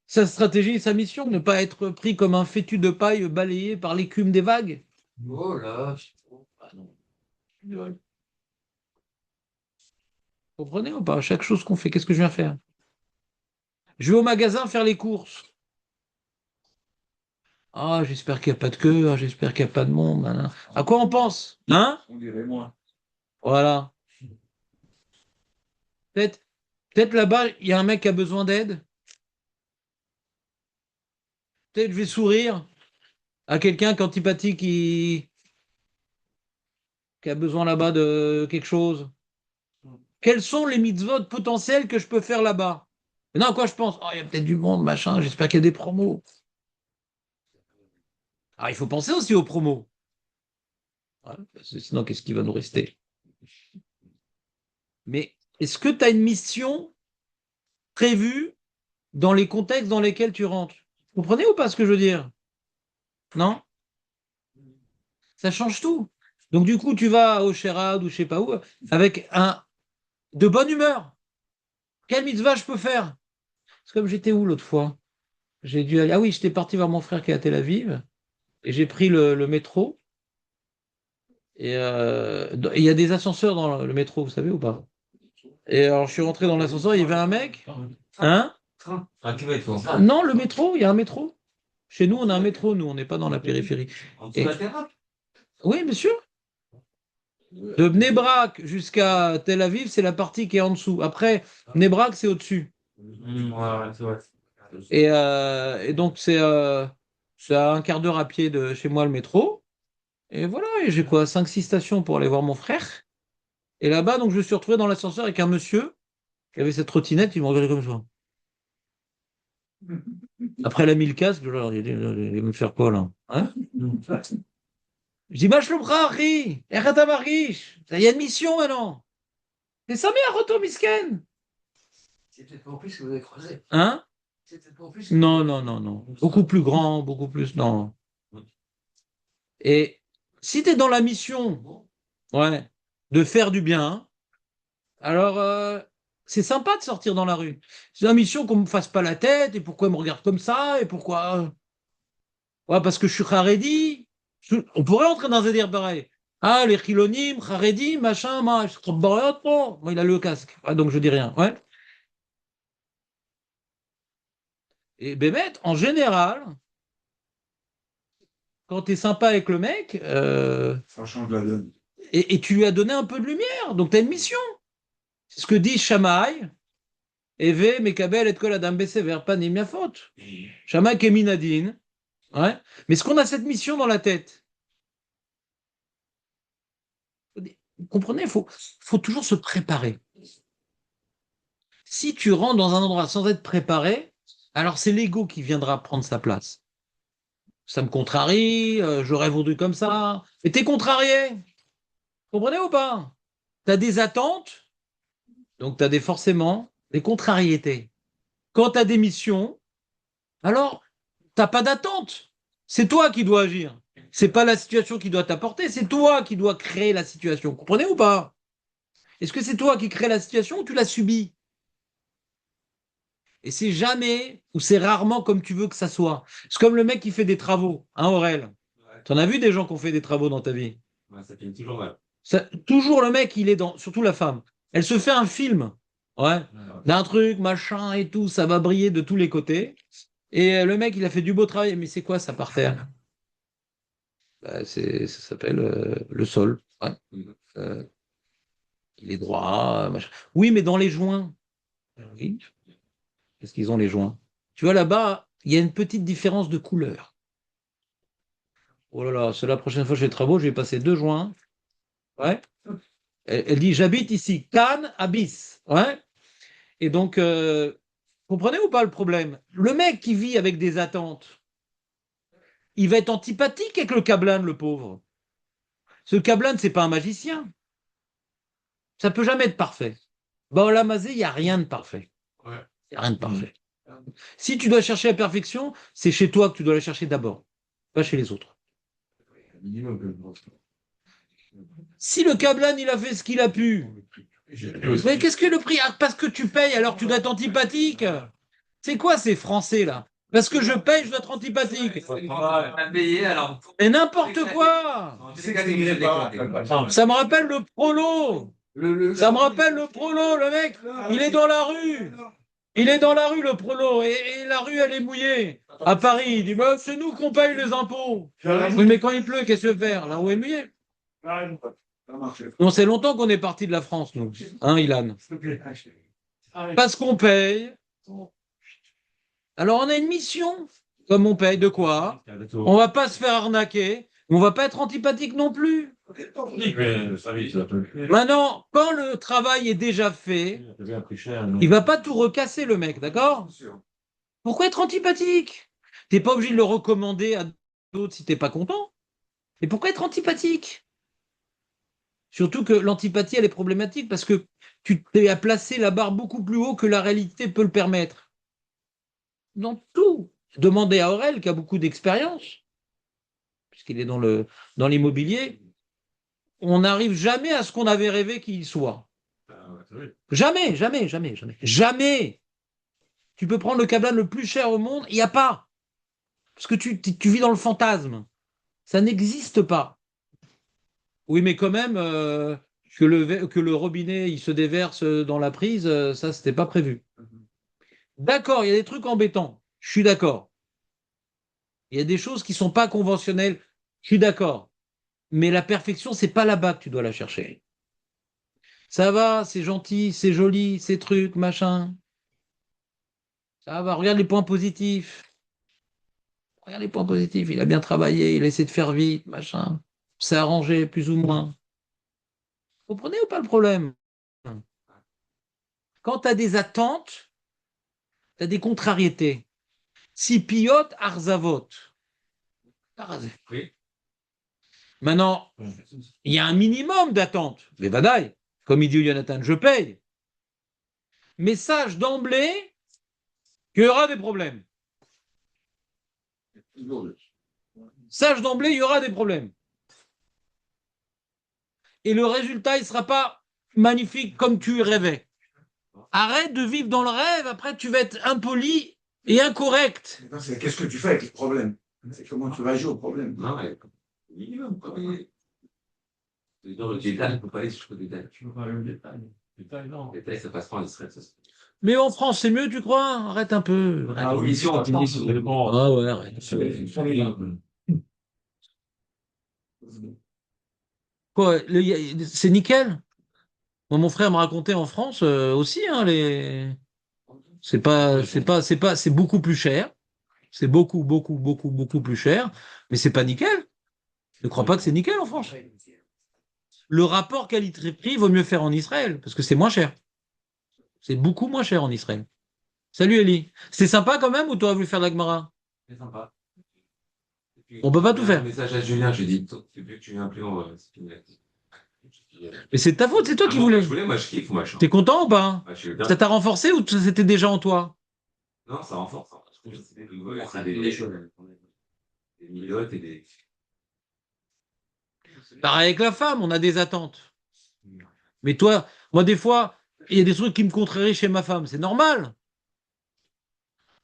Sa stratégie, sa mission, ne pas être pris comme un fétu de paille balayé par l'écume des vagues. Oh là, Ah non. Vous comprenez ou pas? Chaque chose qu'on fait, qu'est-ce que je viens faire? Je vais au magasin faire les courses. Ah, j'espère qu'il n'y a pas de queue, ah, j'espère qu'il n'y a pas de monde. Nan. À quoi on pense? Hein? On dirait moi. Voilà. Peut-être là-bas, il y a un mec qui a besoin d'aide. Peut-être je vais sourire à quelqu'un qu'antipathique qui a besoin là-bas de quelque chose. Quels sont les mitzvot potentiels que je peux faire là-bas? Non, à quoi je pense? Oh, il y a peut-être du monde, machin, j'espère qu'il y a des promos. Alors, il faut penser aussi aux promos. Ouais, parce que sinon, qu'est-ce qui va nous rester? Mais est-ce que tu as une mission prévue dans les contextes dans lesquels tu rentres? Vous comprenez ou pas ce que je veux dire? Non? Ça change tout. Donc, du coup, tu vas au Sherad ou je sais pas où, avec de bonne humeur. Quelle mitzvah je peux faire? C'est comme j'étais où l'autre fois? J'ai dû aller. Ah oui, j'étais parti voir mon frère qui est à Tel Aviv et j'ai pris le métro. Et il y a des ascenseurs dans le métro, vous savez ou pas? Et alors, je suis rentré dans l'ascenseur, il y avait un mec. Hein? train. Un kilomètre. Non, le métro, il y a un métro. Chez nous, on a un métro, nous, on n'est pas dans la périphérie. En dessous de la terre. Oui, bien sûr. De Bnei Brak jusqu'à Tel Aviv, c'est la partie qui est en dessous. Après, Bnei Brak, c'est au-dessus. Ouais, c'est vrai. Et donc, c'est à un quart d'heure à pied de chez moi, le métro. Et voilà, et j'ai quoi, 5-6 stations pour aller voir mon frère. Et là-bas, donc, je me suis retrouvé dans l'ascenseur avec un monsieur qui avait cette trottinette, il me regardait comme ça. Après, elle a mis le casque, il va me faire quoi, là? Hein? Je dis, Machlomcha, Harry, Echata Marish, il y a une mission maintenant. C'est ça, mais Roto Misken. C'est peut-être pas en plus que vous avez croisé. Hein? C'est peut-être pas en plus. Non, non, non, non. Beaucoup plus grand, beaucoup plus. Non. Et si tu es dans la mission, ouais, de faire du bien, alors c'est sympa de sortir dans la rue. C'est la mission qu'on me fasse pas la tête, et pourquoi il me regarde comme ça, et pourquoi. Ouais, parce que je suis Haredi. On pourrait entrer dans un délire pareil. Ah, les Chilonim, Haredi, machin, moi, je trouve bon. Moi, il a le casque. Ouais, donc je dis rien. Ouais. Et Bémet, en général, quand tu es sympa avec le mec, Ça change la donne. et tu lui as donné un peu de lumière, donc tu as une mission. C'est ce que dit Shammai. Eve, Mekabel, et Kol Adam Besever, pas ni faute. Shammai Keminadin. Ouais. Mais est-ce qu'on a cette mission dans la tête? Vous comprenez, faut toujours se préparer. Si tu rentres dans un endroit sans être préparé, alors c'est l'ego qui viendra prendre sa place. Ça me contrarie, j'aurais voulu comme ça. Et t'es contrarié. Comprenez ou pas? T'as des attentes, donc t'as forcément des contrariétés. Quand t'as des missions, alors t'as pas d'attente. C'est toi qui dois agir. C'est pas la situation qui doit t'apporter, c'est toi qui dois créer la situation. Comprenez ou pas? Est-ce que c'est toi qui crée la situation ou tu l'as subie? Et c'est jamais ou c'est rarement comme tu veux que ça soit. C'est comme le mec qui fait des travaux, hein, Aurel. T'en as vu des gens qui ont fait des travaux dans ta vie? Ouais, ça finit toujours mal. Toujours le mec, il est dans, surtout la femme. Elle se fait un film, ouais, d'un truc, machin et tout, ça va briller de tous les côtés. Et le mec, il a fait du beau travail, mais c'est quoi ça par terre? Bah, ça s'appelle le sol. Ouais. Euh, il est droit, machin. Oui, mais dans les joints. Oui. Qu'est-ce qu'ils ont les joints? Tu vois là-bas, il y a une petite différence de couleur. Oh là là, c'est la prochaine fois que je fais des travaux, je vais passer 2 joints. Ouais. Elle dit, j'habite ici, Cannes, Abyss. Ouais. Et donc, comprenez ou pas le problème? Le mec qui vit avec des attentes, il va être antipathique avec le Kablan, le pauvre. Ce Kablan, c'est pas un magicien. Ça peut jamais être parfait. Dans l'Amazé, il n'y a rien de parfait. Il n'y a rien de parfait. Si tu dois chercher la perfection, c'est chez toi que tu dois la chercher d'abord, pas chez les autres. Si le Kablan, il a fait ce qu'il a pu, mais qu'est-ce que le prix? Ah, parce que tu payes, alors tu dois être antipathique. C'est quoi ces Français là? Parce que je paye, je dois être antipathique. Mais n'importe quoi. Ça me rappelle le prolo. Ça me rappelle le prolo, le mec. Il est dans la rue. Il est dans la rue, le prolo, et la rue, elle est mouillée. À Paris, il dit, bah, c'est nous qu'on paye les impôts. Oui, mais quand il pleut, qu'est-ce que je veux faire? La rue est mouillée. Non, c'est longtemps qu'on est parti de la France, nous. Hein, Ilan? Parce qu'on paye. Alors, on a une mission. Comme on paye, de quoi? On va pas se faire arnaquer. On va pas être antipathique non plus. Maintenant, quand le travail est déjà fait, il va pas tout recasser, le mec, d'accord? Pourquoi être antipathique? T'es pas obligé de le recommander à d'autres si t'es pas content. Et pourquoi être antipathique? Surtout que l'antipathie, elle est problématique parce que tu t'es à placer la barre beaucoup plus haut que la réalité peut le permettre. Dans tout. Demandez à Aurel, qui a beaucoup d'expérience, puisqu'il est dans l'immobilier, on n'arrive jamais à ce qu'on avait rêvé qu'il soit. Jamais, jamais, jamais, jamais. Jamais. Tu peux prendre le Kabbalah le plus cher au monde, il n'y a pas. Parce que tu vis dans le fantasme. Ça n'existe pas. Oui, mais quand même, que le robinet il se déverse dans la prise, ça, c'était pas prévu. D'accord, il y a des trucs embêtants. Je suis d'accord. Il y a des choses qui sont pas conventionnelles. Je suis d'accord. Mais la perfection, c'est pas là-bas que tu dois la chercher. Ça va, c'est gentil, c'est joli, ces trucs, machin. Ça va, regarde les points positifs. Regarde les points positifs. Il a bien travaillé, il a essayé de faire vite, machin. C'est arrangé, plus ou moins. Vous comprenez ou pas le problème? Quand tu as des attentes, tu as des contrariétés. Si piot, arzavot. Oui. Maintenant, il y a un minimum d'attentes. Mais badaï, comme il dit Jonathan, je paye. Mais sache d'emblée qu'il y aura des problèmes. Sache d'emblée, il y aura des problèmes. Et le résultat, il ne sera pas magnifique comme tu rêvais. Arrête de vivre dans le rêve, après tu vas être impoli et incorrect. C'est qu'est-ce que tu fais avec le problème? C'est comment tu réagis au problème. Non, ouais. Minimum, quoi. Dans le détail, il ne faut pas aller jusqu'au détail. Tu veux parler au détail? Détail, non. Le détail, ça passe pas en Israël. Ça. Mais en France, c'est mieux, tu crois? Arrête un peu. Ah oui, si on finit sur le bon. Ah ouais, arrête. Quoi, c'est nickel? Moi, mon frère me racontait en France aussi, hein, c'est beaucoup plus cher. C'est beaucoup, beaucoup, beaucoup, beaucoup plus cher. Mais c'est pas nickel. Ne crois pas que c'est nickel en France. Le rapport qualité-prix vaut mieux faire en Israël parce que c'est moins cher. C'est beaucoup moins cher en Israël. Salut Eli. C'était sympa quand même ou t'aurais voulu faire de la Gemara? C'est sympa. On peut pas tout faire. Un message à Julien, j'ai dit, c'est plus que tu viens plus, c'est fini. Mais c'est de ta faute, c'est toi qui voulais. Je voulais, moi je kiffe, moi je chante. T'es content ou pas? Ouais, je suis bien. Ça t'a renforcé ou c'était déjà en toi? Non, ça renforce. Hein. Je trouve que c'est des nouveaux, c'est des milotes et des. Pareil avec la femme, on a des attentes. Mais toi, moi des fois, il y a des trucs qui me contrarient chez ma femme, c'est normal.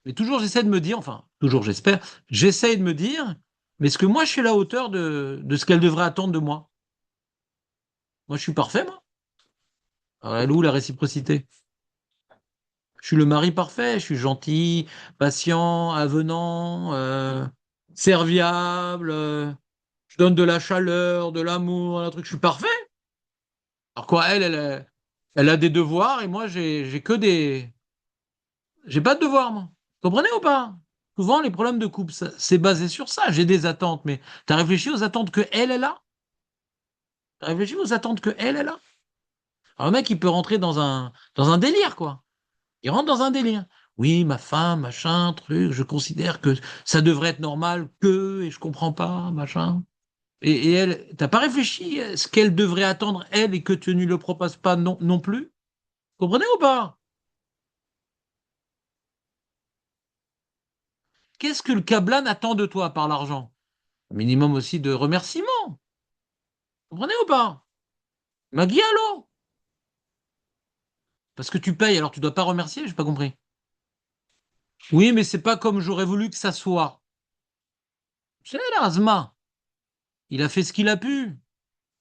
Mais toujours j'essaie de me dire, enfin, toujours j'espère, j'essaie de me dire, mais est-ce que moi je suis à la hauteur de ce qu'elle devrait attendre de moi? Moi je suis parfait, moi. Alors, elle est où la réciprocité? Je suis le mari parfait, je suis gentil, patient, avenant, serviable, je donne de la chaleur, de l'amour, un truc, je suis parfait. Alors quoi, elle a des devoirs et moi j'ai que des. J'ai pas de devoirs, moi. Vous comprenez ou pas? Souvent, les problèmes de couple, c'est basé sur ça. J'ai des attentes, mais t'as réfléchi aux attentes que elle a? T'as réfléchi aux attentes que elle a? Alors, le mec, il peut rentrer dans un délire, quoi. Il rentre dans un délire. Oui, ma femme, machin, truc, je considère que ça devrait être normal que, et je comprends pas, machin. Et elle, t'as pas réfléchi à ce qu'elle devrait attendre, elle, et que tu ne le proposes pas non plus? Vous comprenez ou pas? Qu'est-ce que le Kablan attend de toi par l'argent? Un minimum aussi de remerciement. Vous comprenez ou pas? Magialo. Parce que tu payes, alors tu dois pas remercier, j'ai pas compris. Oui, mais c'est pas comme j'aurais voulu que ça soit. C'est l'Azma. Il a fait ce qu'il a pu.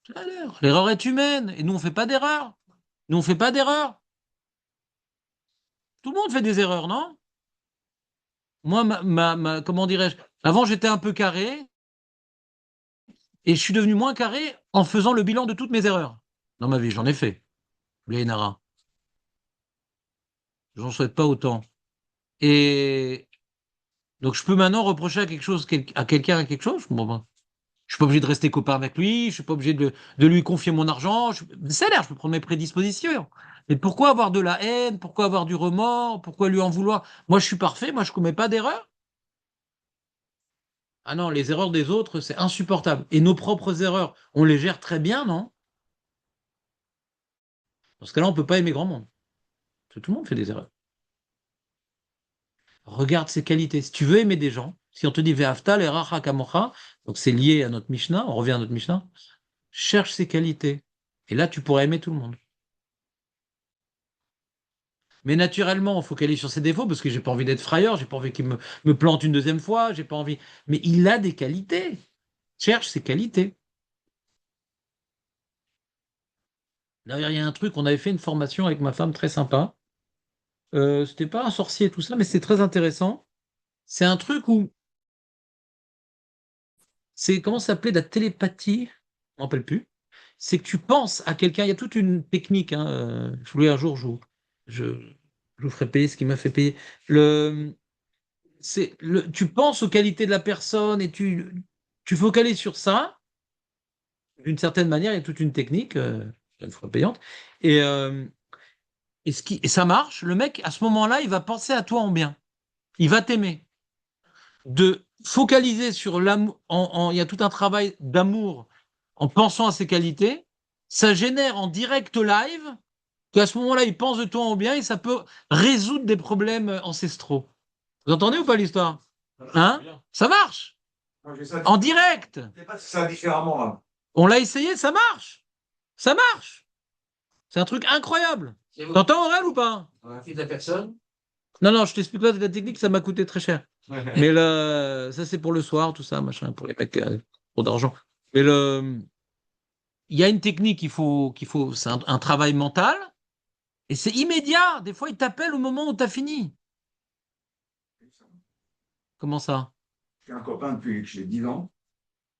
C'est l'heure. L'erreur est humaine. Et nous, on fait pas d'erreur. Nous, on fait pas d'erreur. Tout le monde fait des erreurs, non? Moi, comment dirais-je? Avant, j'étais un peu carré. Et je suis devenu moins carré en faisant le bilan de toutes mes erreurs. Dans ma vie, j'en ai fait. Nara. J'en souhaite pas autant. Et donc, je peux maintenant reprocher à quelqu'un à quelque chose. Bon, ben, je suis pas obligé de rester copain avec lui. Je suis pas obligé de lui confier mon argent. Ça a l'air, je peux prendre mes prédispositions. Mais pourquoi avoir de la haine? Pourquoi avoir du remords? Pourquoi lui en vouloir? Moi, je suis parfait. Moi, je commets pas d'erreur. Ah non, les erreurs des autres, c'est insupportable. Et nos propres erreurs, on les gère très bien, non? Dans ce cas-là, on peut pas aimer grand monde. Parce que tout le monde fait des erreurs. Regarde ses qualités. Si tu veux aimer des gens, si on te dit Ve'afta l'eracha kamocha, donc c'est lié à notre Mishnah, on revient à notre Mishnah, cherche ses qualités. Et là, tu pourras aimer tout le monde. Mais naturellement, on focalise sur ses défauts parce que j'ai pas envie d'être frayeur, j'ai pas envie qu'il me plante une deuxième fois, j'ai pas envie. Mais il a des qualités. Cherche ses qualités. D'ailleurs, il y a un truc, on avait fait une formation avec ma femme très sympa. C'était pas un sorcier, tout ça, mais c'est très intéressant. C'est un truc où c'est, comment ça s'appelait, la télépathie? Je m'en rappelle plus. C'est que tu penses à quelqu'un, il y a toute une technique, hein, je voulais un jour, je, je vous ferai payer ce qui m'a fait payer. Tu penses aux qualités de la personne et tu focalises sur ça. D'une certaine manière, il y a toute une technique, une fois payante. Et, et ça marche. Le mec, à ce moment-là, il va penser à toi en bien. Il va t'aimer. De focaliser sur l'amour, il y a tout un travail d'amour en pensant à ses qualités. Ça génère en direct live qu'à ce moment-là, il pense de toi en bien et ça peut résoudre des problèmes ancestraux. Vous entendez ou pas l'histoire? Hein? Ça marche. Moi, j'ai ça. En direct. Je sais pas si ça différemment, là. On l'a essayé, ça marche. Ça marche. C'est un truc incroyable. C'est vous, T'entends Aurel ou pas? dans la fille de la personne. Non, non, je t'explique pas la technique, ça m'a coûté très cher. Mais ça, c'est pour le soir, tout ça, machin, pour les mecs, trop d'argent. Mais il y a une technique c'est un travail mental, et c'est immédiat. Des fois, il t'appelle au moment où tu as fini. Comment ça? J'ai un copain depuis que j'ai 10 ans.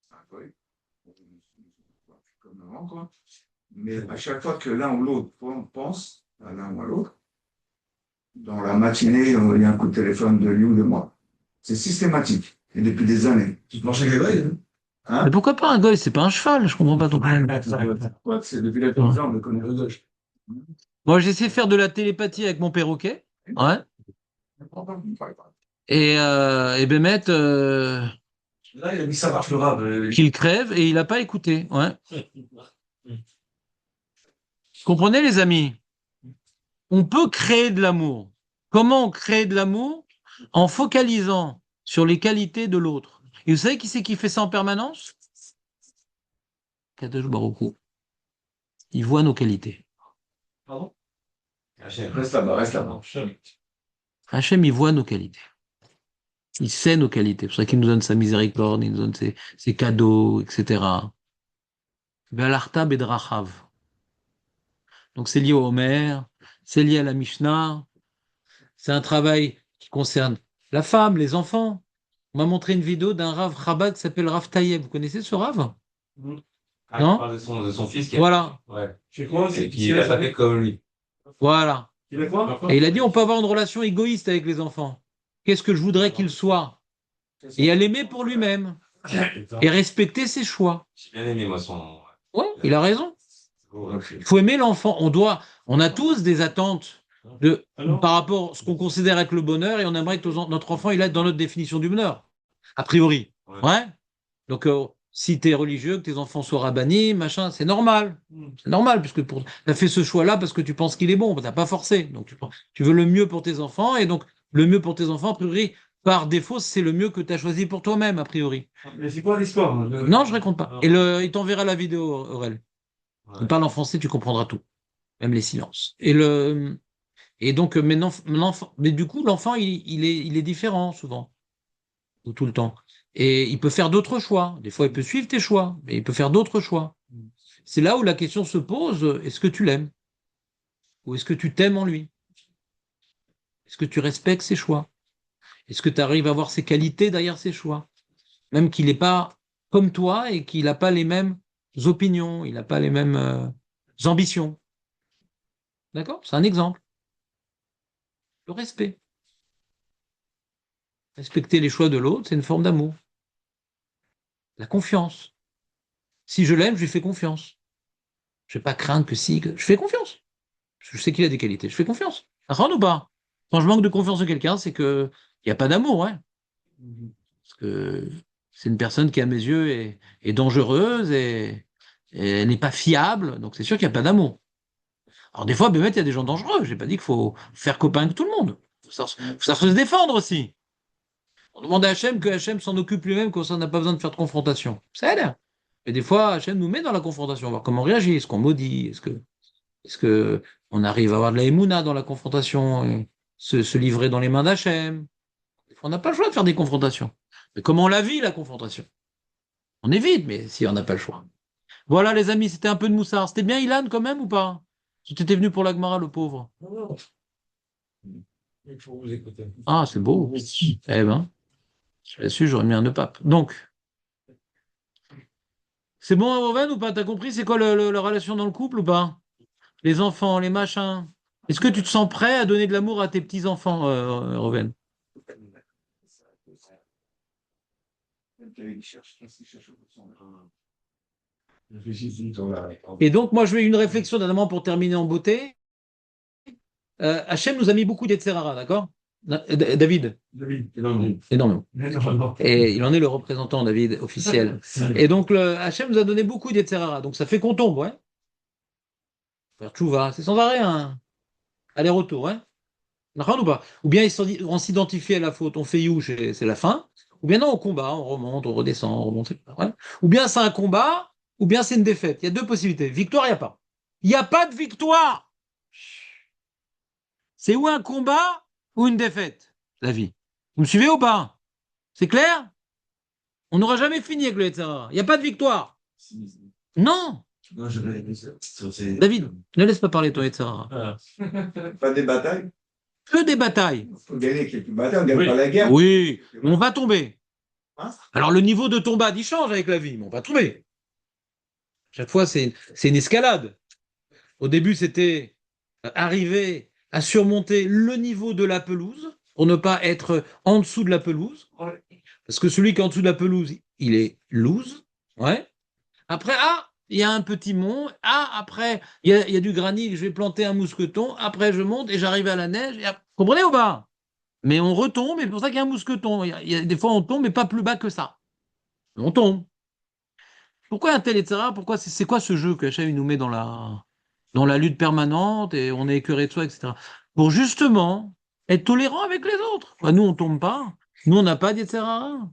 C'est un collègue. Comme avant, quoi. Mais à chaque fois que l'un ou l'autre pense à l'un ou à l'autre, dans la matinée, il y a un coup de téléphone de lui ou de moi. C'est systématique. Et depuis des années. Tu te manges avec les goy, Mais pourquoi pas un goy? C'est pas un cheval, je comprends pas ton problème. Ouais, c'est depuis la première fois, on le connaît le gauche. Moi, j'ai essayé de faire de la télépathie avec mon perroquet. Ouais. Et Bémet, Là, il a mis ça marche le rab. qu'il crève et il n'a pas écouté. Ouais. Comprenez, les amis? On peut créer de l'amour. Comment on crée de l'amour? En focalisant sur les qualités de l'autre. Et vous savez qui c'est qui fait ça en permanence? Kadosh Baruch Hu. Il voit nos qualités. Pardon? Reste là-bas, reste là-bas. Hachem, il voit nos qualités. Il sait nos qualités. C'est pour ça qu'il nous donne sa miséricorde, il nous donne ses cadeaux, etc. Ve'alarta bedrachav. Donc c'est lié au Homer, c'est lié à la Mishnah. C'est un travail qui concerne la femme, les enfants. On m'a montré une vidéo d'un Rav Chabad qui s'appelle Rav Taïeb. Vous connaissez ce Rav? Ah, Non? il parle de son fils qui a... Voilà, Ouais. C'est quoi? Et qui a pas fait comme lui. voilà. Il a quoi? Et il a dit on peut avoir une relation égoïste avec les enfants. Qu'est-ce que je voudrais qu'il soit? Et à l'aimer pour lui-même. Et respecter ses choix. J'ai bien aimé, moi, son... Ouais, il a raison. Il faut aimer l'enfant. On a tous des attentes par rapport à ce qu'on considère être le bonheur et on aimerait que notre enfant il est dans notre définition du bonheur. A priori. Ouais. Donc, si tu es religieux, que tes enfants soient rabbinés, machin, c'est normal. C'est normal, puisque tu as fait ce choix-là parce que tu penses qu'il est bon. Tu n'as pas forcé. Donc, tu veux le mieux pour tes enfants. Et donc, le mieux pour tes enfants, a priori, par défaut, c'est le mieux que tu as choisi pour toi-même, a priori. Mais c'est quoi l'histoire? Non, je ne raconte pas. Et il t'enverra la vidéo, Aurel. Il parle en français, tu comprendras tout. Même les silences. Et donc, mais du coup, l'enfant, il est différent, souvent. Ou tout le temps. Et il peut faire d'autres choix. Des fois, il peut suivre tes choix, mais il peut faire d'autres choix. C'est là où la question se pose, est-ce que tu l'aimes? Ou est-ce que tu t'aimes en lui? Est-ce que tu respectes ses choix? Est-ce que tu arrives à voir ses qualités derrière ses choix? Même qu'il n'est pas comme toi et qu'il n'a pas les mêmes opinions, il n'a pas les mêmes ambitions. D'accord? C'est un exemple. Le respect. Respecter les choix de l'autre, c'est une forme d'amour. La confiance. Si je l'aime, je lui fais confiance. Je ne vais pas craindre que si... Je fais confiance. Je sais qu'il a des qualités. Je fais confiance. Ça rend ou pas? Quand je manque de confiance en quelqu'un, c'est qu'il n'y a pas d'amour. Hein. Parce que c'est une personne qui, à mes yeux, est dangereuse et elle n'est pas fiable. Donc c'est sûr qu'il n'y a pas d'amour. Alors des fois, il y a des gens dangereux. Je n'ai pas dit qu'il faut faire copain avec tout le monde. Il faut savoir se défendre aussi. On demande à Hachem que Hachem s'en occupe lui-même, comme ça on n'a pas besoin de faire de confrontation. Ça a l'air. Et des fois, Hachem nous met dans la confrontation, voir comment on réagit, est-ce qu'on maudit, est-ce que on arrive à avoir de la émouna dans la confrontation, et se livrer dans les mains d'Hachem. Des fois, on n'a pas le choix de faire des confrontations. Mais comment on la vit, la confrontation? On évite, mais si on n'a pas le choix. Voilà, les amis, c'était un peu de moussard. C'était bien, Ilan, quand même, ou pas? Tu étais venu pour l'Agmara, le pauvre. Il faut vous écouter. Ah, c'est beau. Eh ben, j'avais su, j'aurais mis un nœud pape. Donc, c'est bon, Roven, ou pas? T'as compris c'est quoi la relation dans le couple ou pas? Les enfants, les machins. Est-ce que tu te sens prêt à donner de l'amour à tes petits-enfants, Roven? Et donc, moi, je vais une réflexion dernièrement pour terminer en beauté. Hachem nous a mis beaucoup d'Etserara, d'accord? David, énormément. Et il en est le représentant, David, officiel. Et donc, Hachem nous a donné beaucoup d'Etserara. Donc, ça fait qu'on tombe, ouais. Faire tchouva, c'est sans arrêt, hein. Aller-retour, ouais. D'accord ou pas? Ou bien on s'identifie à la faute, on fait youch et c'est la fin. Ou bien non, on combat, on remonte, on redescend, on remonte. Ouais. Ou bien c'est un combat, ou bien c'est une défaite. Il y a deux possibilités. Victoire, il n'y a pas. Il n'y a pas de victoire. C'est ou un combat ou une défaite, la vie. Vous me suivez ou pas? C'est clair? On n'aura jamais fini avec le Yetzirah. Il n'y a pas de victoire. Non. Non, David, ne laisse pas parler ton Yetzirah. Pas des batailles. Que des batailles. Il faut gagner quelques batailles, on ne gagne pas la guerre. Oui, mais on va tomber. Hein? Alors le niveau de ton bad, il change avec la vie, mais on va tomber. Chaque fois, c'est une escalade. Au début, c'était arriver à surmonter le niveau de la pelouse pour ne pas être en dessous de la pelouse. Parce que celui qui est en dessous de la pelouse, il est loose. Ouais. Après, il y a un petit mont. Après, il y a du granit, je vais planter un mousqueton. Après, je monte et j'arrive à la neige. Comprenez ou pas? Mais on retombe, et c'est pour ça qu'il y a un mousqueton. Des fois, on tombe, mais pas plus bas que ça. Mais on tombe. Pourquoi un tel, etc. Pourquoi c'est quoi ce jeu que Hachem il nous met dans la lutte permanente et on est écœuré de soi, etc. Pour justement être tolérant avec les autres. Bah, nous, on tombe pas. Nous, on n'a pas d'Yetzirah.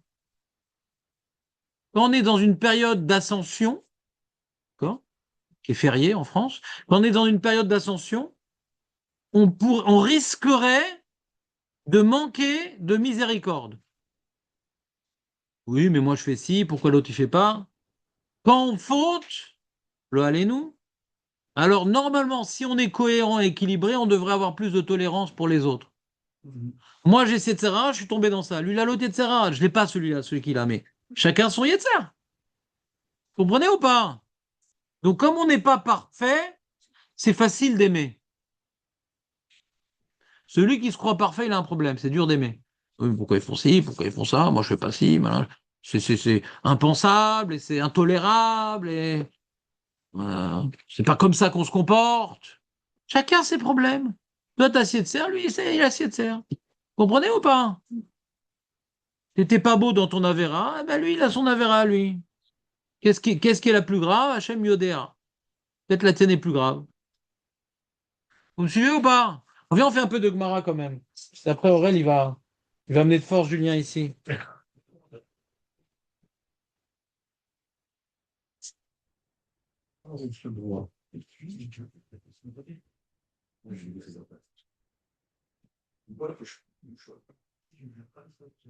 Quand on est dans une période d'ascension, d'accord, qui est fériée en France, quand on est dans une période d'ascension, on risquerait de manquer de miséricorde. Oui, mais moi je fais ci, pourquoi l'autre il fait pas? Quand on faute, le allez-nous. Alors normalement, si on est cohérent et équilibré, on devrait avoir plus de tolérance pour les autres. Moi j'ai cette Yetzirah, je suis tombé dans ça. Lui, il a l'autre Yetzirah, je l'ai pas celui-là, celui qu'il a, mais chacun son Yetzirah. Comprenez ou pas? Donc comme on n'est pas parfait, c'est facile d'aimer. Celui qui se croit parfait, il a un problème, c'est dur d'aimer. Oui, pourquoi ils font ci, pourquoi ils font ça, moi je fais pas ci, voilà. C'est impensable et c'est intolérable et c'est pas comme ça qu'on se comporte. Chacun ses problèmes. Toi, t'as assiette de serre, lui, il a assiette de serre. Comprenez ou pas? T'étais pas beau dans ton Avera, eh ben lui, il a son Avera, lui. Qu'est-ce qui est la plus grave? Hachem Yodéa. Peut-être la tienne est plus grave. Vous me suivez ou pas? Viens, on fait un peu de Gemara quand même. Après, Aurel, il va amener de force Julien ici.